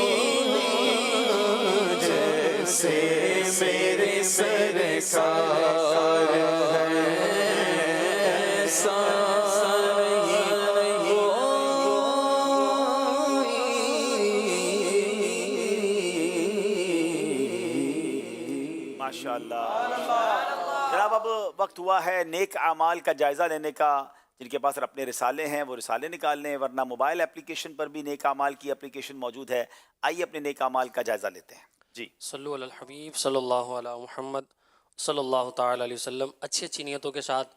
जैसे मेरे सरकार है ऐसा नहीं जनाब अब वक्त हुआ है नेक आमाल का जायज़ा लेने का। जिनके पास अपने रिसाले हैं वो रिसाले निकाल लें, वरना मोबाइल एप्लीकेशन पर भी नेक आमाल की एप्लीकेशन मौजूद है। आइए अपने नेक आमाल का जायज़ा लेते हैं। जी सल्लु अलल हबीब सल्लल्लाहु अला मुहम्मद सल्लल्लाहु ताला अलैहि वसल्लम। अच्छी अच्छी नियतों के साथ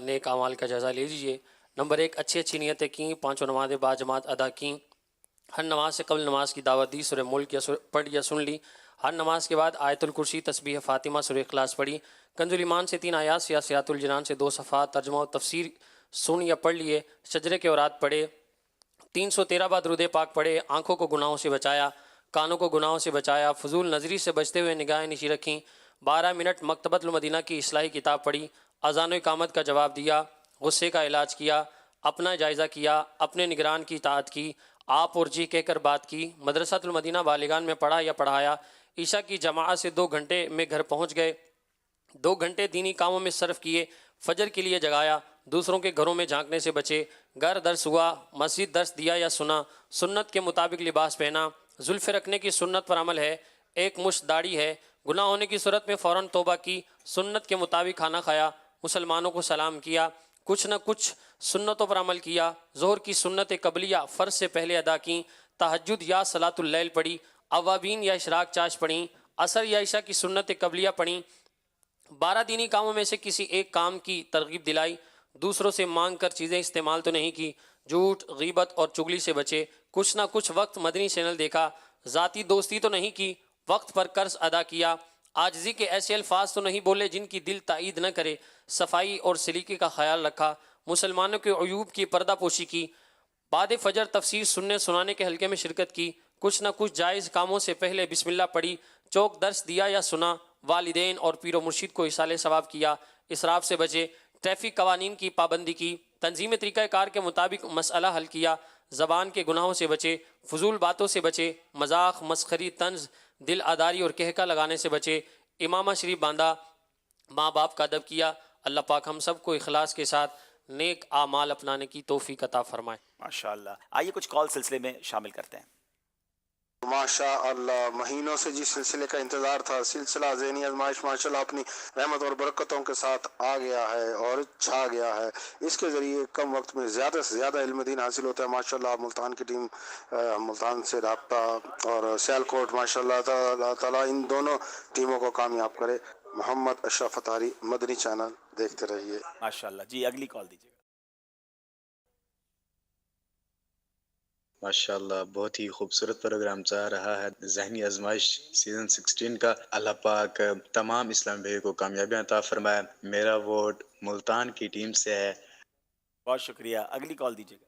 नेक आमाल का जायज़ा ले लीजिए। नंबर 1, अच्छी अच्छी नियतें की, 5 नमाज़ें बाजमात अदा की, हर नमाज से कबल नमाज की दावत दी, सूरह मुल्क या पढ़ या सुन ली, हर नमाज के बाद आयतुल कुर्सी, तस्बीह फ़ातिमा, सूरह इखलास पढ़ी, कंजुल ईमान से 3 आयात, सियासतुल जिनान से 2 सफ़ा, तर्जुमा और तफसीर सुन या पढ़ लिए, शजरे के औरात पढ़े, 313 बार दुरूद पाक पढ़े, आँखों को गुनाहों से बचाया, कानों को गुनाहों से बचाया, फजूल नज़री से बचते हुए निगाहें नीची रखीं, 12 मिनट मकतबतुल मदीना की इस्लाही किताब पढ़ी, अज़ान व इकामत का जवाब दिया, गुस्से का इलाज किया, अपना जायज़ा किया, अपने निगरान की इताअत की, आप और जी कहकर बात की, मदरसातुल मदीना बालिगान में पढ़ा या पढ़ाया, ईशा की जमाअत से 2 घंटे में घर पहुँच गए, 2 घंटे दीनी कामों में सर्फ किए, फजर के लिए जगाया, दूसरों के घरों में झांकने से बचे, घर दर्स हुआ, मस्जिद दर्स दिया या सुना, सुन्नत के मुताबिक लिबास पहना, जुल्फ़े रखने की सुन्नत पर अमल है, एक मुश्त दाढ़ी है, गुनाह होने की सूरत में फ़ौरन तौबा की, सुन्नत के मुताबिक खाना खाया, मुसलमानों को सलाम किया, कुछ न कुछ सुन्नतों पर अमल किया, ज़ोहर की सुन्नत कबलिया फ़र्ज से पहले अदा की, तहज्जुद या सलातुल लैल पढ़ी, अवाबीन या इशराक चाश पढ़ी, असर या इशा की सुन्नत कबलिया पढ़ी, 12 दीनी कामों में से किसी एक काम की तरगीब दिलाई, दूसरों से मांग कर चीज़ें इस्तेमाल तो नहीं की, झूठ, गीबत और चुगली से बचे, कुछ ना कुछ वक्त मदनी चैनल देखा, ज़ाती दोस्ती तो नहीं की, वक्त पर कर्ज अदा किया, आजिज़ी के ऐसे अल्फाज तो नहीं बोले जिनकी दिल ताईद न करे, सफाई और सलीके का ख्याल रखा, मुसलमानों के अयूब की पर्दा पोशी की, बाद फजर तफसीर सुनने सुनाने के हल्के में शिरकत की, कुछ न कुछ जायज़ कामों से पहले बिस्मिल्लाह पढ़ी, चौक दर्स दिया या सुना, वालिदैन और पीर मुर्शिद को इसाले सवाब किया, इसराफ से बचे, ट्रैफिक कवानीन की पाबंदी की, तंजीम तरीक़ाकार के मुताबिक मसला हल किया, ज़बान के गुनाहों से बचे, फजूल बातों से बचे, मजाक, मस्खरी, तंज, दिल आदारी और कहका लगाने से बचे, इमामा शरीफ बांधा, माँ बाप का अदब किया। अल्लाह पाक हम सब को इखलास के साथ नेक आमाल अपनाने की तौफीक अता फरमाए। माशाअल्लाह। आइए कुछ कॉल सिलसिले में शामिल करते हैं। माशाअल्लाह, महीनों से जिस सिलसिले का इंतज़ार था, सिलसिला ज़हनी आज़माइश माशाअल्लाह अपनी रहमत और बरकतों के साथ आ गया है और छा गया है। इसके ज़रिए कम वक्त में ज़्यादा से ज़्यादा इल्म दीन हासिल होता है। माशाअल्लाह मुल्तान की टीम, मुल्तान से राब्ता और सियालकोट, माशाअल्लाह ताला इन दोनों टीमों को कामयाब करे। मोहम्मद अशरफ अतारी, मदनी चैनल देखते रहिए। माशाअल्लाह जी, अगली कॉल दीजिए। माशाअल्लाह, बहुत ही खूबसूरत प्रोग्राम चल रहा है। ज़हनी आज़माइश सीज़न 16 का। अल्लाह पाक तमाम इस्लामी भाइयों को कामयाबियाँ अता फरमाए। मेरा वोट मुल्तान की टीम से है। बहुत शुक्रिया। अगली कॉल दीजिएगा।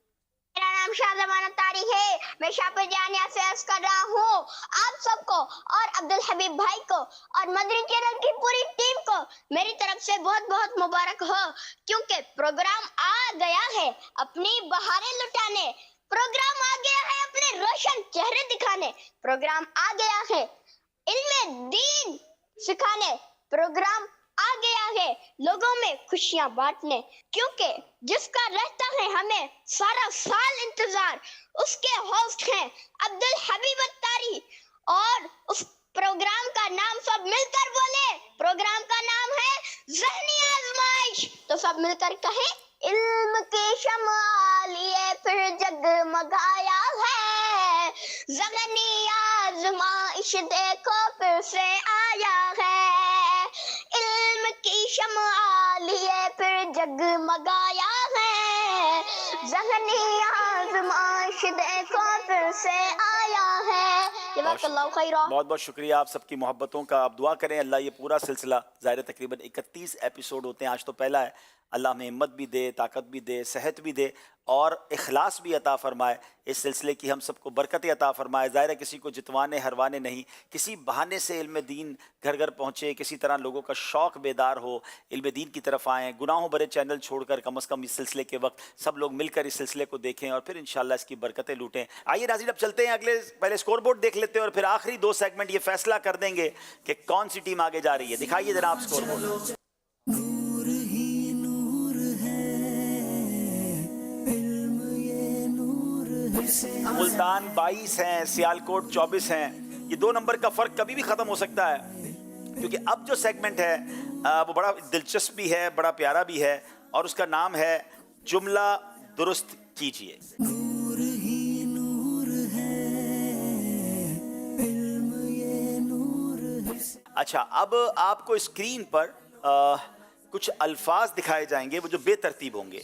मेरा नाम शाहजमान अत्तारी है, मैं शाहपजानिया से अर्ज कर रहा हूँ आप सबको और अब्दुल हबीब भाई को और मदनी चैनल की पूरी टीम को मेरी तरफ से बहुत बहुत मुबारक हो, क्योंकि प्रोग्राम आ गया है अपनी बहारें लुटाने, प्रोग्राम आ गया है अपने रोशन चेहरे दिखाने, प्रोग्राम आ गया है इल्म दीन सिखाने, प्रोग्राम आ गया है लोगों में खुशियां बांटने, क्योंकि जिसका रहता है हमें सारा साल इंतजार, उसके होस्ट हैं अब्दुल हबीब अत्तारी। और उस प्रोग्राम का नाम सब मिलकर बोले, प्रोग्राम का नाम है ज़हनी आज़माइश। तो सब मिलकर कहें, इल्म की शम्आ लिए फिर जगमगाया है, ज़हनी आज़माइश देखो फिर से आया है, इल्म की शम्आ लिए फिर जगमगाया है, ज़हनी आज़माइश देखो फिर से आया है। जज़ाकल्लाहु खैरा। बहुत बहुत शुक्रिया आप सबकी मोहब्बतों का। आप दुआ करें अल्लाह ये पूरा सिलसिला, ज़ाहिर तकरीबन 31 एपिसोड होते हैं, आज तो पहला है, अल्लाह हमें हिम्मत भी दे, ताकत भी दे, सेहत भी दे और इखलास भी अता फ़रमाए। इस सिलसिले की हम सबको बरकतें अता फ़रमाए। ज़ाहिर है किसी को जितवाने हरवाने नहीं, किसी बहाने से इल्म दीन घर घर पहुँचे, किसी तरह लोगों का शौक़ बेदार हो, इल्म दीन की तरफ आएँ, गुनाहों भरे चैनल छोड़कर कम अज़ कम इस सिलसिले के वक्त सब लोग मिलकर इस सिलसिले को देखें और फिर इंशाअल्लाह इसकी बरकतें लूटें। आइए नाज़रीन अब चलते हैं अगले, पहले स्कोर बोर्ड देख लेते हैं और फिर आखिरी 2 सेगमेंट ये फैसला कर देंगे कि कौन सी टीम आगे जा रही है। दिखाइए जनाब स्कोर बोर्ड। मुल्तान 22 हैं, सियालकोट 24 हैं। ये 2 नंबर का फ़र्क कभी भी ख़त्म हो सकता है, क्योंकि अब जो सेगमेंट है वो बड़ा दिलचस्प भी है, बड़ा प्यारा भी है, और उसका नाम है जुमला दुरुस्त कीजिए। अच्छा, अब आपको स्क्रीन पर कुछ अल्फाज दिखाए जाएंगे, वो जो बेतरतीब होंगे,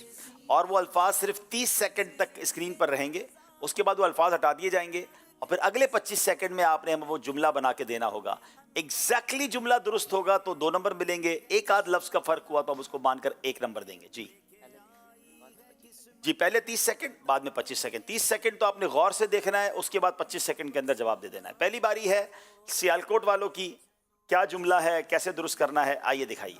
और वो अल्फाज सिर्फ 30 सेकंड तक स्क्रीन पर रहेंगे। उसके बाद वो अल्फाज हटा दिए जाएंगे और फिर अगले 25 सेकंड में आपने वो जुमला बना के देना होगा। एग्जैक्टली जुमला दुरुस्त होगा तो 2 नंबर मिलेंगे, एक आध लफ्ज का फर्क हुआ तो हम उसको मानकर 1 नंबर देंगे। जी पहले 30 सेकंड, बाद में 25 सेकंड। 30 सेकंड तो आपने गौर से देखना है, उसके बाद 25 सेकंड के अंदर जवाब दे देना है। पहली बारी है सियालकोट वालों की। क्या जुमला है, कैसे दुरुस्त करना है, आइए दिखाइए।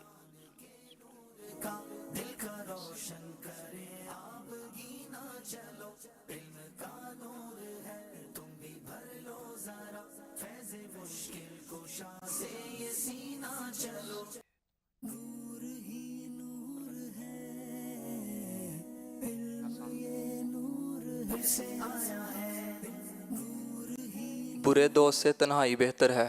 बुरे दोस्त से तन्हाई बेहतर है।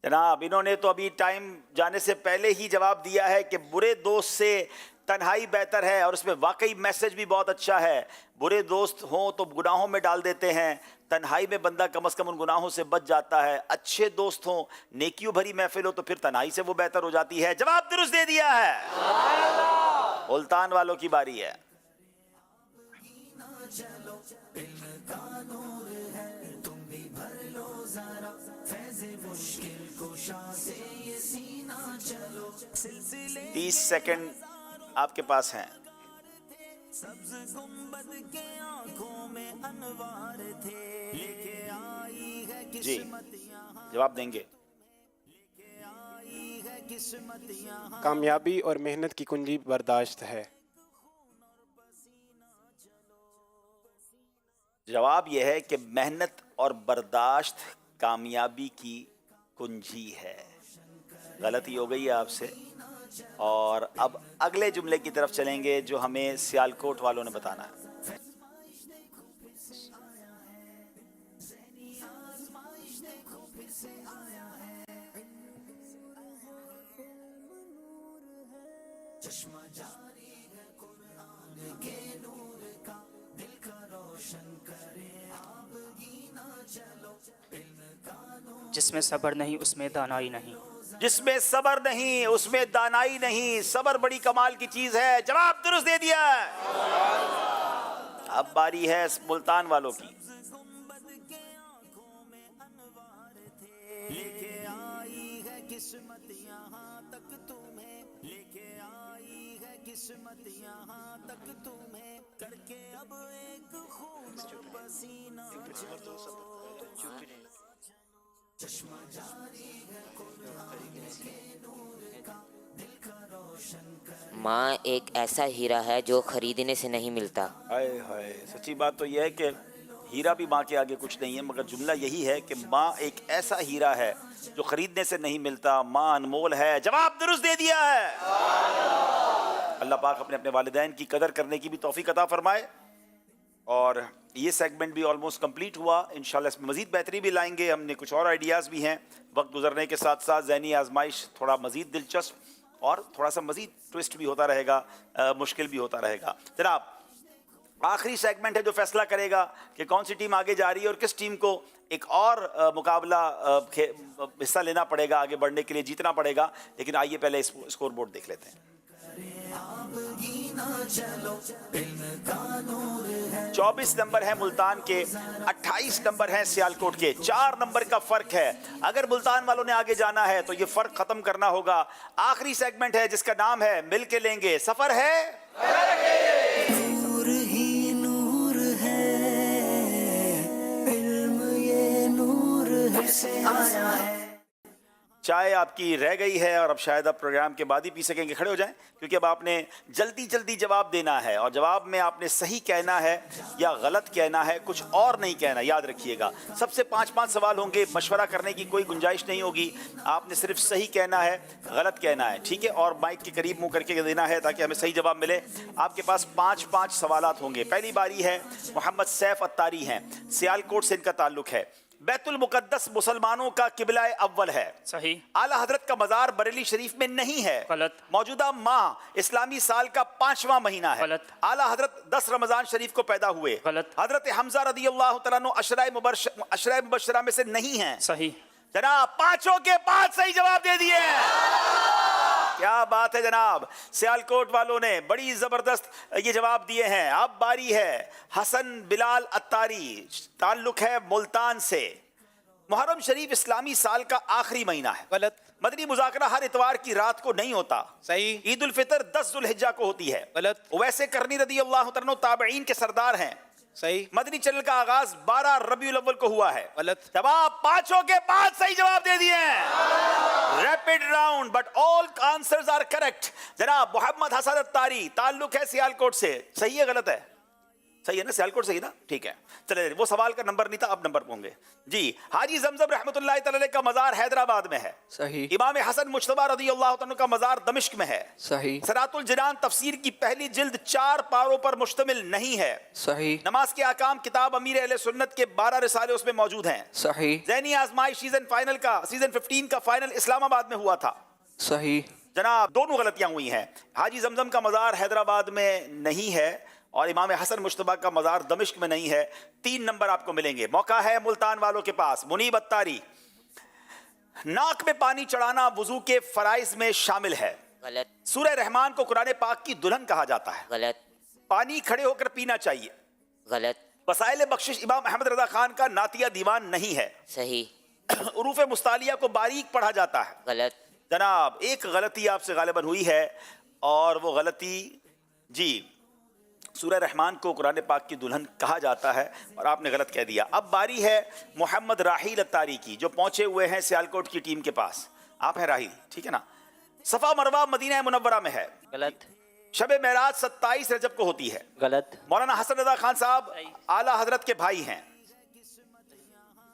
जनाब, इन्होंने तो अभी टाइम जाने से पहले ही जवाब दिया है कि बुरे दोस्त से तन्हाई बेहतर है, और उसमें वाकई मैसेज भी बहुत अच्छा है। बुरे दोस्त हों तो गुनाहों में डाल देते हैं, तन्हाई में बंदा कम से कम उन गुनाहों से बच जाता है। अच्छे दोस्त हों, नेकियों भरी महफिल हो तो फिर तन्हाई से वो बेहतर हो जाती है। जवाब दुरुस्त दे दिया है। मुल्तान वालों की बारी है। चलो 30 सेकंड आपके पास हैं। जी जवाब देंगे। कामयाबी और मेहनत की कुंजी बर्दाश्त है। जवाब यह है कि मेहनत और बर्दाश्त कामयाबी की कुंजी है। गलती हो गई है आपसे। और अब अगले जुमले की तरफ चलेंगे जो हमें सियालकोट वालों ने बताना है। जिसमें सब्र नहीं उसमें दानाई नहीं। जिसमें सबर नहीं उसमें दानाई नहीं। सबर बड़ी कमाल की चीज है। जवाब दुरुस्त दे दिया। अब बारी है मुल्तान वालों की। माँ एक ऐसा हीरा है जो खरीदने से नहीं मिलता। हाय हाय, सच्ची बात तो यह है कि हीरा भी माँ के आगे कुछ नहीं है, मगर जुमला यही है कि माँ एक ऐसा हीरा है जो खरीदने से नहीं मिलता। माँ अनमोल है। जवाब दुरुस्त दे दिया है। अल्लाह पाक अपने अपने वालिदैन की कदर करने की भी तौफीक अता फरमाए। और ये सेगमेंट भी ऑलमोस्ट कंप्लीट हुआ। इंशाल्लाह इसमें मज़ीद बेहतरी भी लाएंगे। हमने कुछ और आइडियाज़ भी हैं। वक्त गुजरने के साथ साथ ज़हनी आजमाइश थोड़ा मज़ीद दिलचस्प और थोड़ा सा मज़ीद ट्विस्ट भी होता रहेगा, मुश्किल भी होता रहेगा। जनाब, आखिरी सेगमेंट है जो फैसला करेगा कि कौन सी टीम आगे जा रही है और किस टीम को एक और मुकाबला हिस्सा लेना पड़ेगा, आगे बढ़ने के लिए जीतना पड़ेगा। लेकिन आइए पहले स्कोर बोर्ड देख लेते हैं। 24 नंबर है मुल्तान के, 28 नंबर है सियालकोट के। 4 नंबर का फर्क है। अगर मुल्तान वालों ने आगे जाना है तो ये फर्क खत्म करना होगा। आखिरी सेगमेंट है जिसका नाम है मिल के लेंगे। सफर है नूर ही नूर है, इल्म ये नूर है आया है। चाय आपकी रह गई है और अब शायद आप प्रोग्राम के बाद ही पी सकेंगे। खड़े हो जाएं, क्योंकि अब आपने जल्दी जल्दी जवाब देना है और जवाब में आपने सही कहना है या गलत कहना है, कुछ और नहीं कहना। याद रखिएगा, सबसे 5-5 सवाल होंगे। मशवरा करने की कोई गुंजाइश नहीं होगी। आपने सिर्फ सही कहना है, गलत कहना है, ठीक है। और माइक के करीब मुंह करके देना है ताकि हमें सही जवाब मिले। आपके पास 5-5 सवालात होंगे। पहली बारी है मोहम्मद सैफ अत्तारी हैं, सियालकोट से इनका ताल्लुक है। बैतुल मुकद्दस मुसलमानों का किबला अव्वल है। सही। आला हजरत का मज़ार बरेली शरीफ में नहीं है। गलत। मौजूदा माह इस्लामी साल का 5वां महीना है। गलत। आला हजरत 10 रमजान शरीफ को पैदा हुए। गलत। हजरत हमजा रदी अल्लाह तआला अन्हु अशराए मुबशरा में से नहीं है। सही। जनाब पांचों के पांच सही जवाब दे दिए। क्या बात है जनाब, सियालकोट वालों ने बड़ी जबरदस्त ये जवाब दिए हैं। अब बारी है हसन बिलाल अत्तारी, ताल्लुक है मुल्तान से। मुहर्रम शरीफ इस्लामी साल का आखिरी महीना है। गलत। मदनी मुज़ाकरा हर इतवार की रात को नहीं होता। सही। ईद उल फितर 10 जुल्हिज्जा को होती है। गलत। वैसे करनी रदी अल्लाह तआला ताबईन के सरदार हैं। सही। मदनी चैनल का आगाज 12 रबीउल अव्वल को हुआ है। गलत। जवाब पांचों के पांच सही जवाब दे दिए हैं। Rapid round but all answers are correct. जनाब मोहम्मद हसन अत्तारी, ताल्लुक है सियालकोट से। सही है गलत है? सही है ना, सियालकोट से ही ना, ठीक है। चले, वो सवाल का नंबर नहीं था, अब नंबर होंगे जी। हाजी जमजम रहमतुल्लाह तआला का मज़ार हैदराबाद में है। सही। इमाम हसन मुज्तबा रज़ी अल्लाह तआला का मज़ार दमिश्क में है। सही। सरातुल जिनान तफसीर की पहली जिल्द 4 पारों पर मुश्तमिल नहीं है। सही। नमाज के आकाम किताब अमीर अहले सुन्नत के 12 रिसाले उसमें मौजूद हैं। सही। ज़हनी आजमाइश सीजन 15 का फाइनल इस्लामाबाद में हुआ था। सही। जनाब दोनों गलतियां हुई हैं। हाजी जमजम का मज़ार हैदराबाद में नहीं है और इमाम हसन मुश्तबा का मज़ार दमिश्क में नहीं है। 3 नंबर आपको मिलेंगे। मौका है मुल्तान वालों के पास। मुनीब अत्तारी, नाक में पानी चढ़ाना वुजू के फराइज में शामिल है। गलत। सूरह रहमान को कुरान पाक की दुल्हन कहा जाता है। गलत। पानी खड़े होकर पीना चाहिए। गलत। वसाइल बख्शिश इमाम अहमद रजा खान का नातिया दीवान नहीं है। सही। उरूफ मुस्तालिया को बारीक पढ़ा जाता है। गलत। जनाब एक गलती आपसे गालिबन हुई है और वो गलती जी, सूरह रहमान को कुरान पाक की दुल्हन कहा जाता है और आपने गलत कह दिया। अब बारी है मोहम्मद राहील अत्तारी की, जो पहुंचे हुए हैं सियालकोट की टीम के पास। आप हैं राहील, ठीक है ना? सफ़ा मरवा मदीना मुनव्वरा में है। गलत। शब मेराज 27 रजब को होती है। गलत। मौलाना हसन रजा खान साहब आला हजरत के भाई हैं।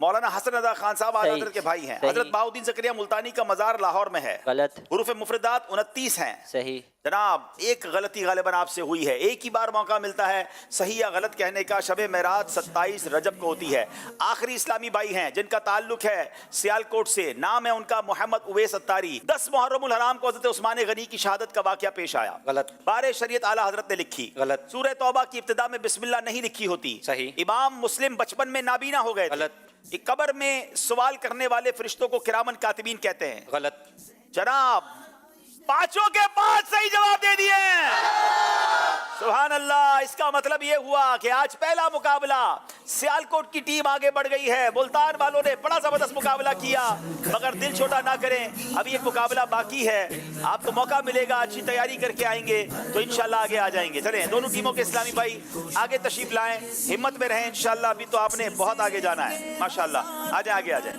मौलाना हसन रजा खान साहब आला हजरत के भाई हैं। हजरत बाउद्दीन ज़करिया मुल्तानी का मज़ार लाहौर में है। गलत। हुरूफ मुफरदात 29 हैं। सही। जनाब एक गलती गालिबन आपसे हुई है। एक ही बार मौका मिलता है सही या गलत कहने का। शब मेराज 27 रजब को होती है। आखिरी इस्लामी भाई हैं जिनका ताल्लुक है सियालकोट से। नाम है उनका मोहम्मद उवैस अत्तारी। 10 मुहर्रमुल हराम को हज़रत उस्मान गनी की शहादत का वाक़या पेश आया। गलत। बारे शरीयत आला हजरत ने लिखी। गलत। सूरह तौबा की इब्तिदा में बिस्मिल्लाह नहीं लिखी होती। सही। इमाम मुस्लिम बचपन में नाबीना हो गए। गलत। कब्र में सवाल करने वाले फरिश्तों को किरामन कातिबीन कहते हैं। गलत। जनाब पांचों के 5 सही जवाब दे दिए। सुभान अल्लाह। इसका मतलब ये हुआ कि आज पहला मुकाबला सियालकोट की टीम आगे बढ़ गई है। मुल्तान वालों ने बड़ा जबरदस्त मुकाबला किया, मगर दिल छोटा ना करें, अभी एक मुकाबला बाकी है। आपको मौका मिलेगा, अच्छी तैयारी करके आएंगे तो इंशाल्लाह आगे आ जाएंगे। चलें दोनों टीमों के इस्लामी भाई आगे तशरीफ लाएं, हिम्मत में रहें इंशाल्लाह। अभी तो आपने बहुत आगे जाना है माशाल्लाह। आ जाए आगे आ जाए।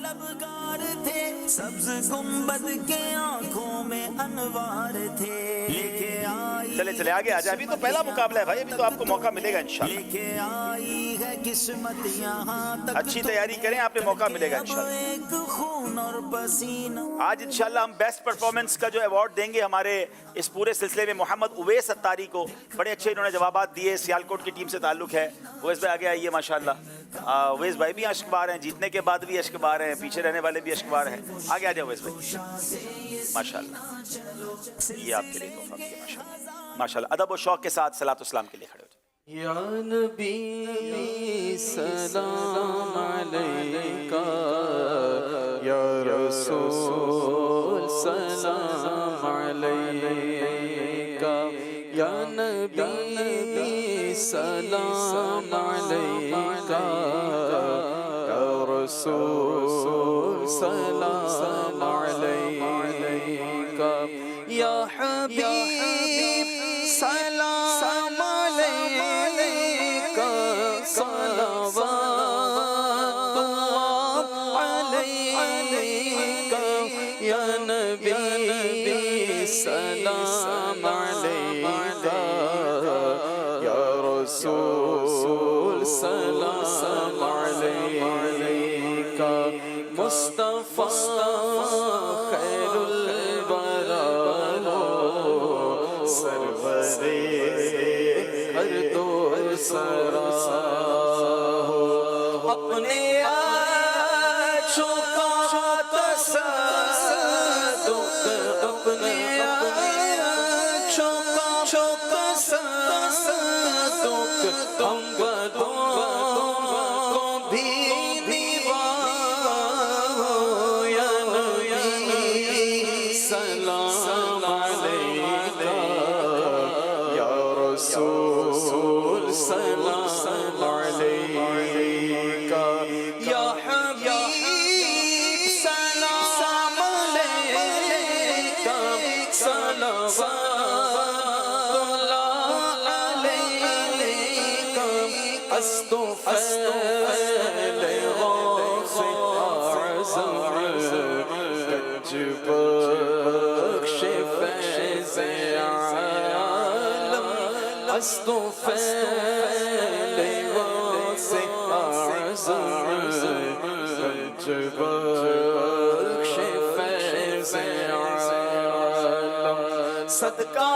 सब्ज गुंबद के आंखों में अनवार थे, लेके आई चले चले आगे आ जाए। अभी तो पहला मुकाबला है भाई, अभी तो आपको मौका मिलेगा इंशाल्लाह। लेके आई है किस्मत यहाँ तक। अच्छी तैयारी करें, आपको मौका मिलेगा इंशाल्लाह। एक खून और पसीना। आज इंशाल्लाह हम बेस्ट परफॉर्मेंस का जो अवार्ड देंगे हमारे इस पूरे सिलसिले में मोहम्मद उवैस अत्तारी को। बड़े अच्छे इन्होंने जवाब दिए, सियालकोट की टीम से ताल्लुक है। उवैस भाई आगे आइए माशाल्लाह। उवैस भाई भी अश्कबार हैं, जीतने के बाद भी अश्कबार हैं, पीछे रहने वाले भी अश्कबार हैं। आगे आ जाओ उवैस भाई माशाल्लाह। ये आपके लिए तोहफा भी है माशाल्लाह। माशाल्लाह अदब और शौक के साथ सलात इस्लाम के लिए खड़े हो जाए। या नबी सलाम अलैका, या रसूल सलाम अलैका, या नबी सलाम अलैका, या रसूल सलाम अलैका, या हबीब सलाम अलैका, सलावतुल्लाह अलैका, या नबी सलाम अलैका, या रसूल सलाम अलैका, मुस्तफा खैरुल बरा सरवरे हर दो सरा हो, अपने اپنے ہم بدوں کو بھی دیوار یا نبی سلام علیکہ یا رسول سلام علیکہ یا حبیب سلام علیکہ صلوات اللہ علیکہ استغفر غوث اعظم گنج بخش فیض عالم استغفر غوث اعظم گنج بخش فیض عالم صدقہ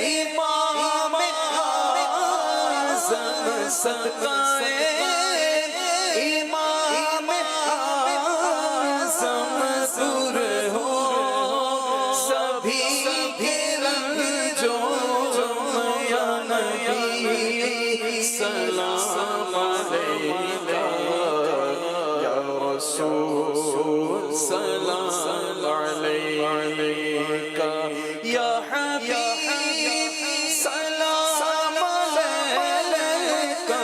امام اعظم صدقہ امام اعظم دور ہو سبھی کے رنجوم یا نبی سلام علیکہ یا رسول سلام علیکہ یا حبیب سلام علیکہ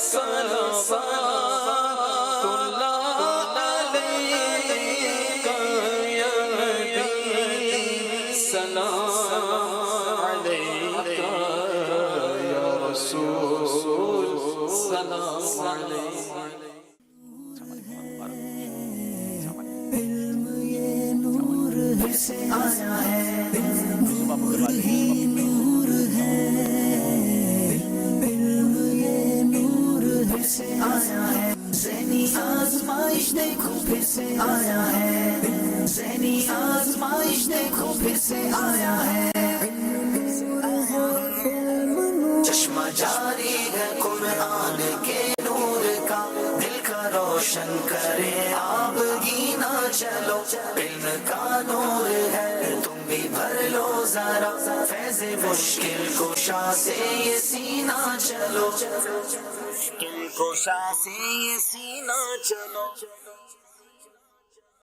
صلوات اللہ علیکہ یا نبی سلام علیکہ یا رسول سلام علیکہ. آیا ہے نور ہی نور ہے علم یہ نور پھر سے آیا ہے ذہنی آزمائش دیکھو پھر سے آیا ہے ذہنی آزمائش دیکھو پھر سے آیا ہے چشمہ جاری ہے قرآن کے نور کا دل کا روشن کرے آبگی نہ چلو علم کا نور ہے تم بھی بھر لو ذرا فیض مشکل کشا سے یہ سینہ چلو مشکل کشا سے یہ سینہ چلو